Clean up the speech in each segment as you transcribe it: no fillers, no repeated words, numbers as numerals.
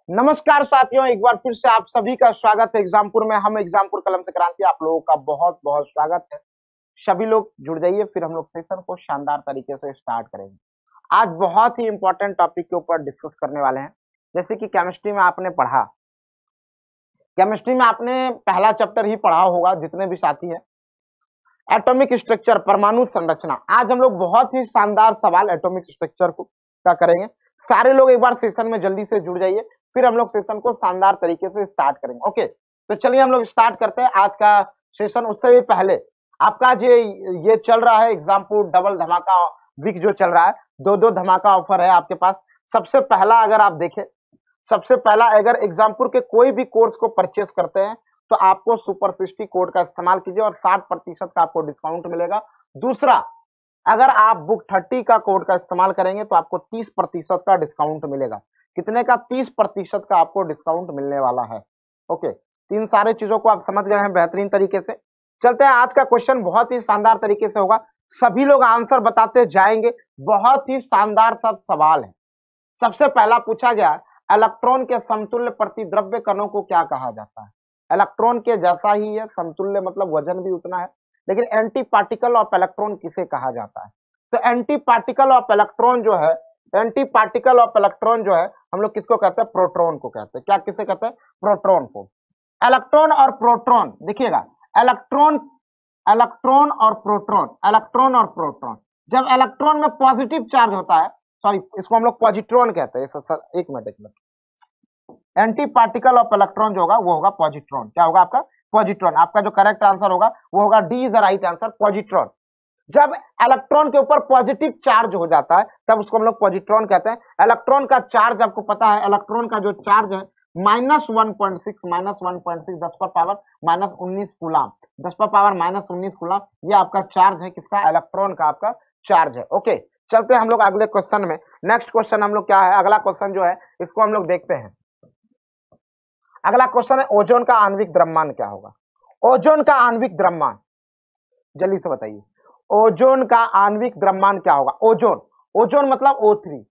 नमस्कार साथियों, एक बार फिर से आप सभी का स्वागत है एग्जामपुर में। हम एग्जामपुर कलम से क्रांति, आप लोगों का बहुत बहुत स्वागत है। सभी लोग जुड़ जाइए, फिर हम लोग सेशन को शानदार तरीके से स्टार्ट करेंगे। आज बहुत ही इंपॉर्टेंट टॉपिक के ऊपर डिस्कस करने वाले हैं। जैसे कि केमिस्ट्री में आपने पढ़ा, केमिस्ट्री में आपने पहला चैप्टर ही पढ़ा होगा, जितने भी साथी हैं, एटॉमिक स्ट्रक्चर, परमाणु संरचना। आज हम लोग बहुत ही शानदार सवाल एटॉमिक स्ट्रक्चर का करेंगे। सारे लोग एक बार सेशन में जल्दी से जुड़ जाइए, फिर हम लोग सेशन को शानदार तरीके से स्टार्ट करेंगे। ओके, तो चलिए हम लोग स्टार्ट करते हैं आज का सेशन। उससे भी पहले आपका ये चल रहा है एग्जामपुर डबल धमाका वीक जो चल रहा है, दो धमाका ऑफर है आपके पास। सबसे पहला अगर आप देखें, सबसे पहला अगर एग्जामपुर के कोई भी कोर्स को परचेस करते हैं तो आपको सुपर 60 कोड का इस्तेमाल कीजिए और 60% का आपको डिस्काउंट मिलेगा। दूसरा, अगर आप बुक 30 का कोड का इस्तेमाल करेंगे तो आपको 30% का डिस्काउंट मिलेगा। कितने का? 30% का आपको डिस्काउंट मिलने वाला है। ओके, तीन सारे चीजों को आप समझ गए हैं बेहतरीन तरीके से। चलते हैं, आज का क्वेश्चन बहुत ही शानदार तरीके से होगा। सभी लोग आंसर बताते जाएंगे। बहुत ही शानदार सब सवाल है। सबसे पहला पूछा गया, इलेक्ट्रॉन के समतुल्य प्रतिद्रव्य कणों को क्या कहा जाता है? इलेक्ट्रॉन के जैसा ही है, समतुल्य मतलब वजन भी उतना है, लेकिन एंटी पार्टिकल ऑफ इलेक्ट्रॉन किसे कहा जाता है? तो एंटी पार्टिकल ऑफ इलेक्ट्रॉन जो है, एंटी पार्टिकल ऑफ इलेक्ट्रॉन जो है, हम लोग किसको कहते हैं? प्रोटॉन को कहते हैं। क्या किसे कहते हैं? प्रोटॉन को। इलेक्ट्रॉन और प्रोटॉन, देखिएगा, इलेक्ट्रॉन इलेक्ट्रॉन और प्रोटॉन, इलेक्ट्रॉन और प्रोटॉन, जब इलेक्ट्रॉन में पॉजिटिव चार्ज होता है, सॉरी इसको हम लोग पॉजिट्रॉन कहते हैं। एक minute, anti particle of electron जो होगा वो होगा पॉजिट्रॉन। क्या होगा आपका? पॉजिट्रॉन। आपका जो करेक्ट आंसर होगा वो होगा D is the right answer, positron. जब इलेक्ट्रॉन के ऊपर पॉजिटिव चार्ज हो जाता है तब उसको हम लोग पॉजिट्रॉन कहते हैं। इलेक्ट्रॉन का चार्ज आपको पता है, इलेक्ट्रॉन का जो चार्ज है -1.6 10 पर पावर -19 कूलम, 10 पर पावर -19 कूलम, ये आपका चार्ज है। किसका? इलेक्ट्रॉन का आपका चार्ज है। ओके, चलते हैं हम लोग अगले क्वेश्चन में। नेक्स्ट क्वेश्चन हम लोग क्या है, अगला क्वेश्चन जो है इसको हम लोग देखते हैं। अगला क्वेश्चन है, ओजोन का आणविक द्रव्यमान क्या होगा? ओजोन का आणविक द्रव्यमान जल्दी से बताइए। ओजोन का आणविक द्रव्यमान क्या होगा? ओजोन, ओजोन मतलब O3।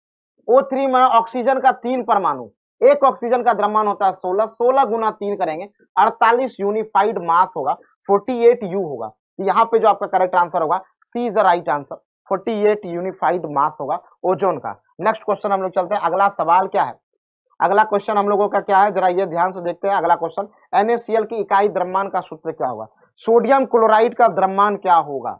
O3 में ऑक्सीजन का 3 परमाणु, एक ऑक्सीजन का द्रव्यमान होता है 16 गुना 3 करेंगे 48 यूनिफाइड मास होगा, 48 U होगा। यहाँ पे जो आपका करेक्ट आंसर होगा, C is the right answer, 48 unified mass होगा ओजोन का। नेक्स्ट क्वेश्चन हम लोग चलते हैं। अगला सवाल क्या है? अगला क्वेश्चन हम लोगों का क्या है, जरा ये ध्यान से देखते हैं। अगला क्वेश्चन, NaCl की इकाई द्रव्यमान का सूत्र क्या होगा? सोडियम क्लोराइड का द्रव्यमान क्या होगा?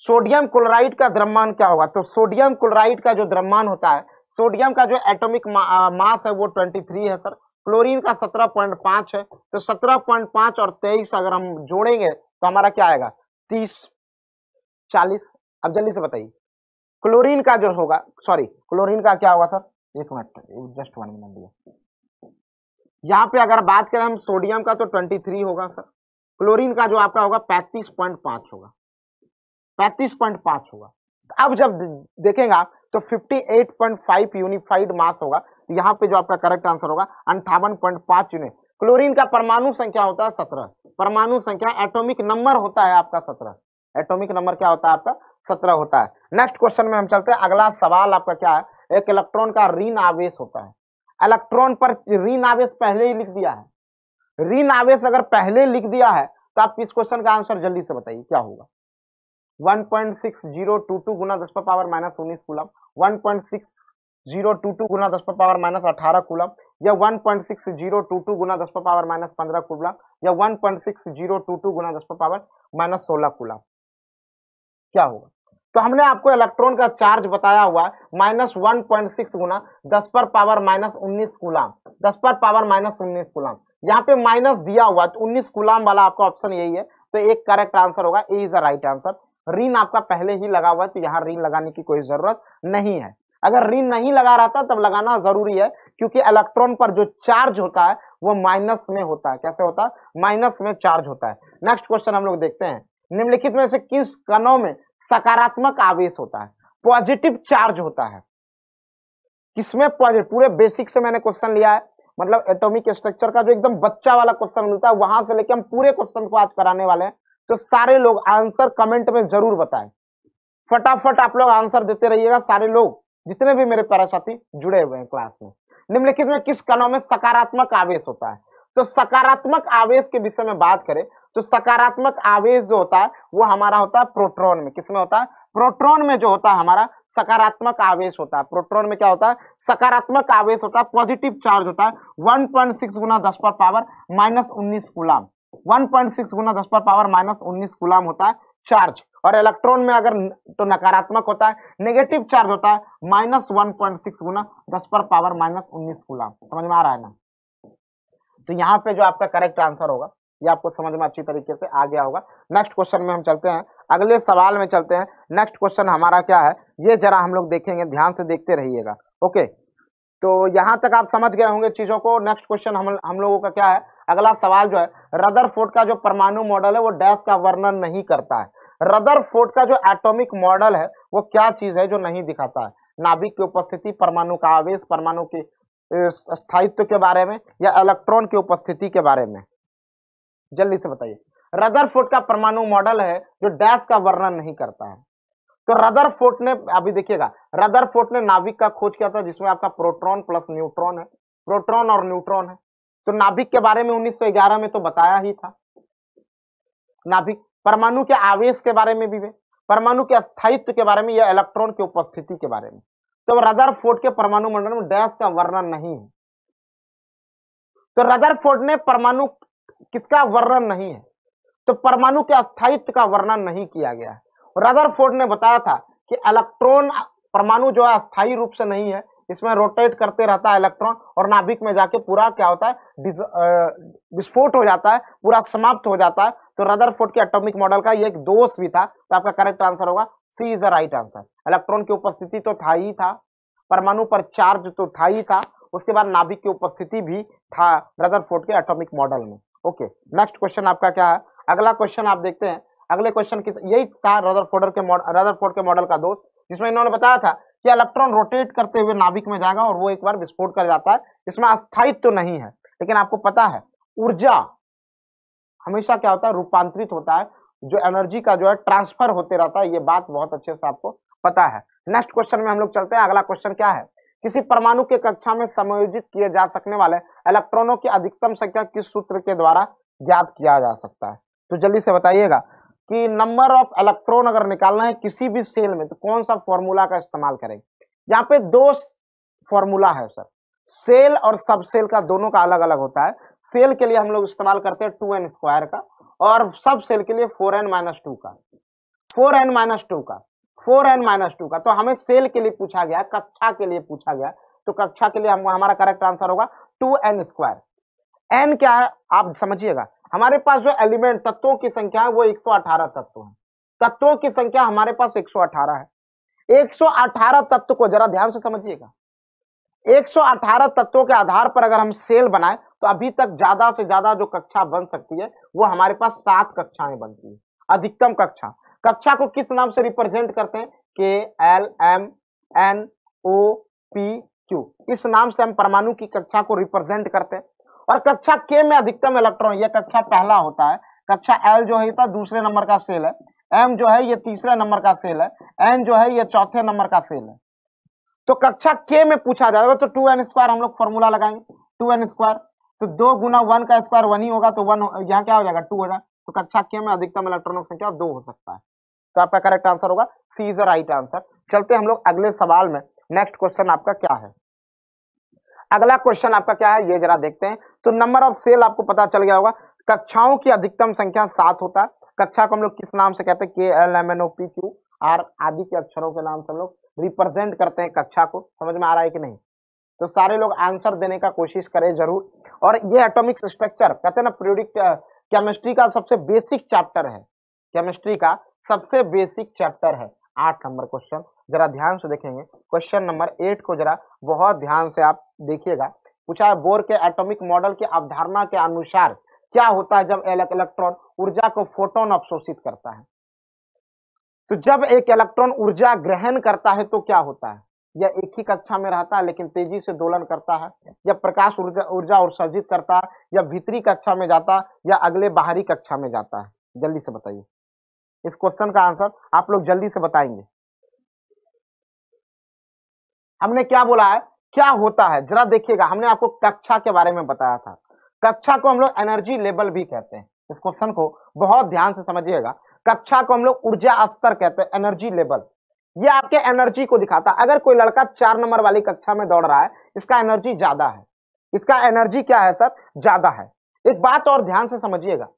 सोडियम क्लोराइड का द्रव्यमान क्या होगा? तो सोडियम क्लोराइड का जो द्रव्यमान होता है, सोडियम का जो एटॉमिक मास है वो 23 है सर। क्लोरीन का 17.5 है, तो 17.5 और 23 अगर हम जोड़ेंगे तो हमारा क्या आएगा? 30, 40। अब जल्दी से बताइए, क्लोरीन का जो होगा, सॉरी क्लोरीन का क्या होगा सर? एक मिनट, जस्ट 1 मिनट दिया। यहाँ पे अगर बात करें हम सोडियम का तो 23 होगा सर। क्लोरीन का जो आपका होगा 35.5 होगा, 35.5 होगा। अब जब देखेंगे आप तो 58.5 यूनिफाइड मास होगा। यहाँ पे जो आपका करेक्ट आंसर होगा 58.5 यूनिट। क्लोरीन का परमाणु संख्या होता है 17, परमाणु संख्या, एटॉमिक नंबर होता है आपका 17। एटॉमिक नंबर क्या होता है आपका? 17 होता है। नेक्स्ट क्वेश्चन में हम चलते हैं। अगला सवाल आपका क्या है? एक इलेक्ट्रॉन का ऋण आवेश होता है। इलेक्ट्रॉन पर ऋण आवेश पहले ही लिख दिया है। ऋण आवेश अगर पहले लिख दिया है तो आप इस क्वेश्चन का आंसर जल्दी से बताइए क्या होगा? 1.6022 गुना 10 पर पावर -19 कूलम, 1.6022 गुना 10 पर पावर -18 कूलम, या 1.6022 गुना 10 पर पावर -15 कूलम, या 1.6022 गुना 10 पर पावर -16 कूलम। क्या होगा? तो हमने आपको इलेक्ट्रॉन का चार्ज बताया हुआ है -1.6 गुना 10 पर पावर -19 कूलम, 10 पर पावर -19 कूलम। यहाँ पे माइनस दिया हुआ है, 19 कूलम वाला आपका ऑप्शन यही है। तो एक करेक्ट आंसर होगा, ए इज द राइट आंसर। ऋण आपका पहले ही लगा हुआ है तो यहाँ ऋण लगाने की कोई जरूरत नहीं है। अगर ऋण नहीं लगा रहता तब लगाना जरूरी है, क्योंकि इलेक्ट्रॉन पर जो चार्ज होता है वो माइनस में होता है। कैसे होता है? माइनस में चार्ज होता है। नेक्स्ट क्वेश्चन हम लोग देखते हैं। निम्नलिखित में से किस कणों में सकारात्मक आवेश होता है, पॉजिटिव चार्ज होता है? किसमें पॉजिटिव? पूरे बेसिक से मैंने क्वेश्चन लिया है, मतलब एटॉमिक स्ट्रक्चर का जो एकदम बच्चा वाला क्वेश्चन मिलता है वहां से लेके हम पूरे क्वेश्चन को आज कराने वाले हैं। तो सारे लोग आंसर कमेंट में जरूर बताएं, फटाफट आप लोग आंसर देते रहिएगा। सारे लोग जितने भी मेरे प्यारे साथी जुड़े हुए हैं क्लास में, निम्नलिखित में किस कणों में सकारात्मक आवेश होता है? तो सकारात्मक आवेश के विषय में बात करें तो सकारात्मक आवेश जो होता है वो हमारा होता है प्रोटॉन में। किसमें होता है? प्रोटॉन में जो होता है हमारा सकारात्मक आवेश होता है। प्रोटॉन में क्या होता है? सकारात्मक आवेश होता है, पॉजिटिव चार्ज होता है 1.6 गुना 10 पर पावर -19 कूलम। 1.6 गुना 10 पर पावर -19 कूलम होता है चार्ज। और इलेक्ट्रॉन में अगर तो नकारात्मक होता है, नेगेटिव चार्ज होता है -1.6 गुना 10 पर पावर -19 कूलम। समझ में आ रहा है ना? तो यहाँ पे जो आपका करेक्ट आंसर होगा ये आपको समझ में अच्छी तरीके से आ गया होगा। नेक्स्ट क्वेश्चन में हम चलते हैं, अगले सवाल में चलते हैं। नेक्स्ट क्वेश्चन हमारा क्या है ये जरा हम लोग देखेंगे, ध्यान से देखते रहिएगा। ओके, तो यहाँ तक आप समझ गए होंगे चीजों को। नेक्स्ट क्वेश्चन हम लोगों का क्या है, अगला सवाल जो है, रदरफोर्ड का जो परमाणु मॉडल है वो डैश का वर्णन नहीं करता है। रदरफोर्ड का जो एटॉमिक मॉडल है वो क्या चीज है जो नहीं दिखाता है? नाभिक की उपस्थिति, परमाणु का आवेश, परमाणु के स्थायित्व के बारे में, या इलेक्ट्रॉन की उपस्थिति के बारे में? जल्दी से बताइए। रदरफोर्ड का परमाणु मॉडल है जो डैश का वर्णन नहीं करता है। तो रदरफोर्ड ने, अभी देखिएगा, रदरफोर्ड ने नाभिक का खोज किया था जिसमें आपका प्रोटॉन प्लस न्यूट्रॉन है, प्रोटॉन और न्यूट्रॉन है। तो नाभिक के बारे में 1911 में तो बताया ही था। नाभिक, परमाणु के आवेश के बारे में भी, परमाणु के स्थायित्व के बारे में, या इलेक्ट्रॉन की उपस्थिति के बारे में। तो रदरफोर्ड के परमाणु मंडल में डैश का वर्णन नहीं है। तो रदरफोर्ड ने परमाणु किसका वर्णन नहीं है? तो परमाणु के स्थायित्व का वर्णन नहीं किया गया है। रदरफोर्ड ने बताया था कि इलेक्ट्रॉन, परमाणु जो है अस्थायी रूप से नहीं है, इसमें रोटेट करते रहता है इलेक्ट्रॉन, और नाभिक में जाके पूरा क्या होता है, विस्फोट हो जाता है, पूरा समाप्त हो जाता है। तो रदरफोर्ड के एटॉमिक मॉडल का ये एक दोष भी था। तो आपका करेक्ट आंसर होगा C is the right answer. Electron की उपस्थिति तो था ही था, परमाणु पर चार्ज तो था ही था, उसके बाद नाभिक की उपस्थिति भी था रदरफोर्ड के एटॉमिक मॉडल में। ओके, नेक्स्ट क्वेश्चन आपका क्या है, अगला क्वेश्चन आप देखते हैं। अगले क्वेश्चन की यही था रदरफोर्ड के मॉडल का दोष, जिसमें इन्होंने बताया था कि इलेक्ट्रॉन रोटेट करते हुए नाभिक में जाएगा और वो एक बार विस्फोट कर जाता है, इसमें अस्थायित्व तो नहीं है। लेकिन आपको पता है ऊर्जा हमेशा क्या होता है, रूपांतरित होता है, जो एनर्जी का जो है ट्रांसफर होते रहता है, ये बात बहुत अच्छे से आपको पता है। नेक्स्ट क्वेश्चन में हम लोग चलते हैं। अगला क्वेश्चन क्या है, किसी परमाणु के कक्षा में समायोजित किए जा सकने वाले इलेक्ट्रॉनों की अधिकतम संख्या किस सूत्र के द्वारा ज्ञात किया जा सकता है? तो जल्दी से बताइएगा कि नंबर ऑफ इलेक्ट्रॉन अगर निकालना है किसी भी सेल में तो कौन सा फॉर्मूला का इस्तेमाल करेंगे? यहाँ पे दो फॉर्मूला है सर, सेल और सब सेल का, दोनों का अलग अलग होता है। सेल के लिए हम लोग इस्तेमाल करते हैं 2n² का, और सब सेल के लिए 4n-2 का, 4n-2 का, 4n-2 का। तो हमें सेल के लिए पूछा गया, कक्षा के लिए पूछा गया, तो कक्षा के लिए हमारा करेक्ट आंसर होगा 2n²। n क्या है आप समझिएगा, हमारे पास जो एलिमेंट तत्वों की संख्या है वो 118 तत्व है। तत्वों की संख्या हमारे पास 118 है। 118 तत्व को जरा ध्यान से समझिएगा, 118 तत्वों के आधार पर अगर हम सेल बनाए तो अभी तक ज्यादा से ज्यादा जो कक्षा बन सकती है वो हमारे पास 7 कक्षाएं बनती है, अधिकतम कक्षा। कक्षा को किस नाम से रिप्रेजेंट करते हैं? KLMNOPQ, इस नाम से हम परमाणु की कक्षा को रिप्रेजेंट करते हैं। और कक्षा K में अधिकतम इलेक्ट्रॉन, यह कक्षा पहला होता है। कक्षा L जो है दूसरे नंबर का सेल है, M जो है ये तीसरे नंबर का सेल है, N जो है ये चौथे नंबर का सेल है। तो कक्षा K में पूछा जाएगा तो 2n² हम लोग फॉर्मूला लगाएंगे, 2n²। तो 2 गुना 1 का स्क्वायर 1 ही होगा, तो 1 यहाँ क्या हो जाएगा, 2 हो जाएगा। तो कक्षा K में अधिकतम इलेक्ट्रॉनों की संख्या 2 हो सकता है। तो आपका करेक्ट आंसर होगा C is the right answer. चलते हम लोग अगले सवाल में। नेक्स्ट क्वेश्चन आपका क्या है, अगला क्वेश्चन आपका क्या है ये जरा देखते हैं। तो नंबर ऑफ सेल आपको पता चल गया होगा, कक्षाओं की अधिकतम संख्या 7 होता है। कक्षा को हम लोग किस नाम से कहते हैं? KLMNOPQR आदि के अक्षरों के नाम से हम लोग रिप्रेजेंट करते हैं कक्षा को। समझ में आ रहा है कि नहीं? तो सारे लोग आंसर देने का कोशिश करें जरूर। और ये एटॉमिक स्ट्रक्चर कहते हैं ना, पीरियोडिक केमिस्ट्री का सबसे बेसिक चैप्टर है, केमिस्ट्री का सबसे बेसिक चैप्टर है। 8 नंबर क्वेश्चन जरा ध्यान से देखेंगे, क्वेश्चन नंबर 8 को जरा बहुत ध्यान से आप देखिएगा। पूछा है बोर के एटॉमिक मॉडल की अवधारणा के अनुसार क्या होता है जब इलेक्ट्रॉन ऊर्जा को फोटोन अवशोषित करता है? तो जब एक इलेक्ट्रॉन ऊर्जा ग्रहण करता है तो क्या होता है? या एक ही कक्षा में रहता है लेकिन तेजी से दोलन करता है, या प्रकाश ऊर्जा उत्सर्जित करता है, या भीतरी कक्षा में जाता है, या अगले बाहरी कक्षा में जाता है? जल्दी से बताइए, इस क्वेश्चन का आंसर आप लोग जल्दी से बताएंगे। हमने क्या बोला है क्या होता है जरा देखिएगा, हमने आपको कक्षा के बारे में बताया था। कक्षा को हम लोग एनर्जी लेवल भी कहते हैं। इस क्वेश्चन को बहुत ध्यान से समझिएगा। कक्षा को हम लोग ऊर्जा स्तर कहते हैं, एनर्जी लेवल। ये आपके एनर्जी को दिखाता है। अगर कोई लड़का 4 नंबर वाली कक्षा में दौड़ रहा है, इसका एनर्जी ज्यादा है। इसका एनर्जी क्या है सर? ज्यादा है। एक बात और ध्यान से समझिएगा,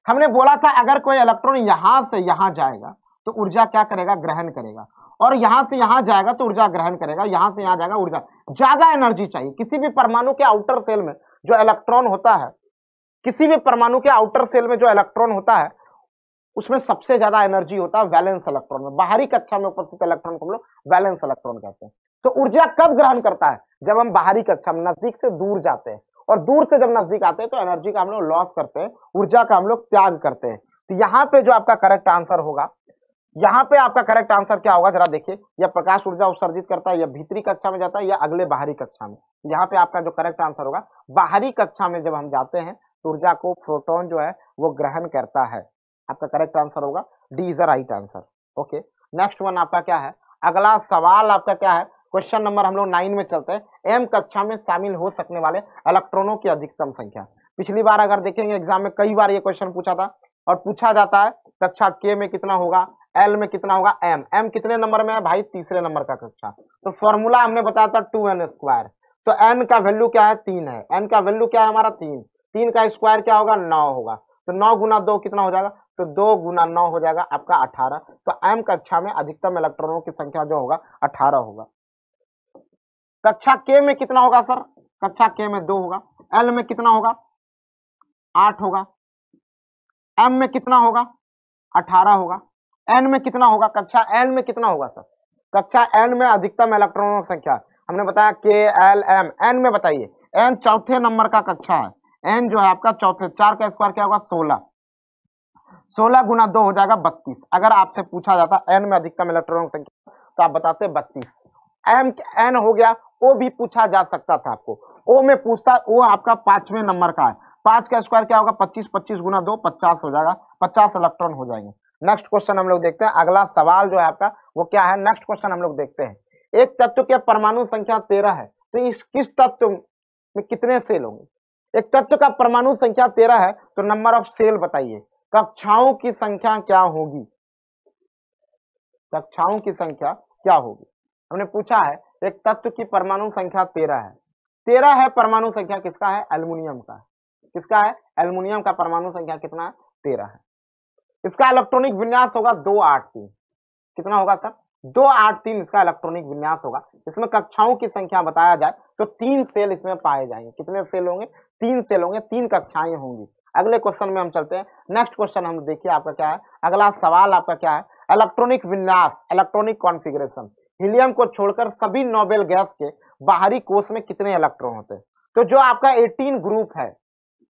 हमने बोला था अगर कोई इलेक्ट्रॉन यहां से यहां जाएगा तो ऊर्जा क्या करेगा? ग्रहण करेगा। और यहां से यहां जाएगा तो ऊर्जा ग्रहण करेगा, यहां से यहां जाएगा ऊर्जा। ज्यादा एनर्जी चाहिए। किसी भी परमाणु के आउटर सेल में जो इलेक्ट्रॉन होता है, किसी भी परमाणु के आउटर सेल में जो इलेक्ट्रॉन होता है, उसमें सबसे ज्यादा एनर्जी होता है वैलेंस इलेक्ट्रॉन में। बाहरी कक्षा में उपस्थित इलेक्ट्रॉन को हम लोग वैलेंस इलेक्ट्रॉन कहते हैं। तो ऊर्जा कब ग्रहण करता है? जब हम बाहरी कक्षा में नजदीक से दूर जाते हैं, और दूर से जब नजदीक आते हैं तो एनर्जी का हम लोग लॉस करते हैं, ऊर्जा का हम लोग त्याग करते हैं। तो यहाँ पे जो आपका करेक्ट आंसर होगा, यहाँ पे आपका करेक्ट आंसर क्या होगा जरा देखिए। यह प्रकाश ऊर्जा उत्सर्जित करता है, या भीतरी कक्षा में जाता है, या अगले बाहरी कक्षा में। यहाँ पे आपका जो करेक्ट आंसर होगा, बाहरी कक्षा में जब हम जाते हैं तो ऊर्जा को प्रोटॉन जो है वो ग्रहण करता है। आपका करेक्ट आंसर होगा D is the right answer. Okay, next one आपका क्या है? अगला सवाल आपका क्या है? क्वेश्चन नंबर हम लोग 9 में चलते हैं। एम कक्षा में शामिल हो सकने वाले इलेक्ट्रॉनों की अधिकतम संख्या। पिछली बार अगर देखेंगे एग्जाम में कई बार ये क्वेश्चन पूछा था और पूछा जाता है। कक्षा के में कितना होगा, एल में कितना होगा, एम कितने नंबर में है भाई? तीसरे नंबर का कक्षा। तो फॉर्मूला हमने बताया था 2n²। तो n का वैल्यू क्या है? 3 है। n का वैल्यू क्या है हमारा? 3। 3 का स्क्वायर क्या होगा? 9 होगा। तो 9 गुना 2 कितना हो जाएगा? तो 2 गुना 9 हो जाएगा आपका 18। तो m कक्षा में अधिकतम इलेक्ट्रॉनों की संख्या जो होगा 18 होगा। कक्षा के में कितना होगा सर? कक्षा के में 2 होगा। एल में कितना होगा? 8 होगा। एम में कितना होगा? 18 होगा। एन में कितना होगा? कक्षा एन में कितना होगा सर? कक्षा एन में अधिकतम इलेक्ट्रॉनों की संख्या हमने बताया के एल एम। एन में बताइए, एन चौथे नंबर का कक्षा है। एन जो है आपका चौथे, 4 का स्क्वायर क्या होगा? 16। 16 गुना 2 हो जाएगा 32। अगर आपसे पूछा जाता एन में अधिकतम इलेक्ट्रॉनों की संख्या तो आप बताते 32। एम एन हो गया। ओ भी पूछा जा सकता था आपको। ओ में पूछता, वो आपका 5वें नंबर का है। 5 का स्क्वायर क्या होगा? 25। 25 गुना 2 50 हो जाएगा। 50 इलेक्ट्रॉन हो जाएंगे। नेक्स्ट क्वेश्चन हम लोग देखते हैं। अगला सवाल जो है आपका वो क्या है? नेक्स्ट क्वेश्चन हम लोग देखते हैं। एक तत्व के परमाणु संख्या 13 है, तो इस किस तत्व में कितने सेल होंगे? एक तत्व का परमाणु संख्या 13 है तो नंबर ऑफ सेल बताइए। कक्षाओं की संख्या क्या होगी? कक्षाओं की संख्या क्या होगी? हमने पूछा है एक तत्व की परमाणु संख्या 13 है। 13 है परमाणु संख्या, किसका है? एल्युमिनियम का। किसका है? एल्युमिनियम का परमाणु संख्या कितना है? 13 है। इसका इलेक्ट्रॉनिक विन्यास होगा 283। कितना होगा सर? 283 इसका इलेक्ट्रॉनिक विन्यास होगा। इसमें कक्षाओं की संख्या बताया जाए तो 3 सेल इसमें पाए जाएंगे। कितने सेल होंगे? 3 सेल होंगे, 3 कक्षाएं होंगी। अगले क्वेश्चन में हम चलते हैं। नेक्स्ट क्वेश्चन हम देखिए आपका क्या है। अगला सवाल आपका क्या है? इलेक्ट्रॉनिक विन्यास, इलेक्ट्रॉनिक कॉन्फ़िगरेशन। हीलियम को छोड़कर सभी नोबेल गैस के बाहरी कोष में कितने इलेक्ट्रॉन होते हैं? तो जो आपका 18 ग्रुप है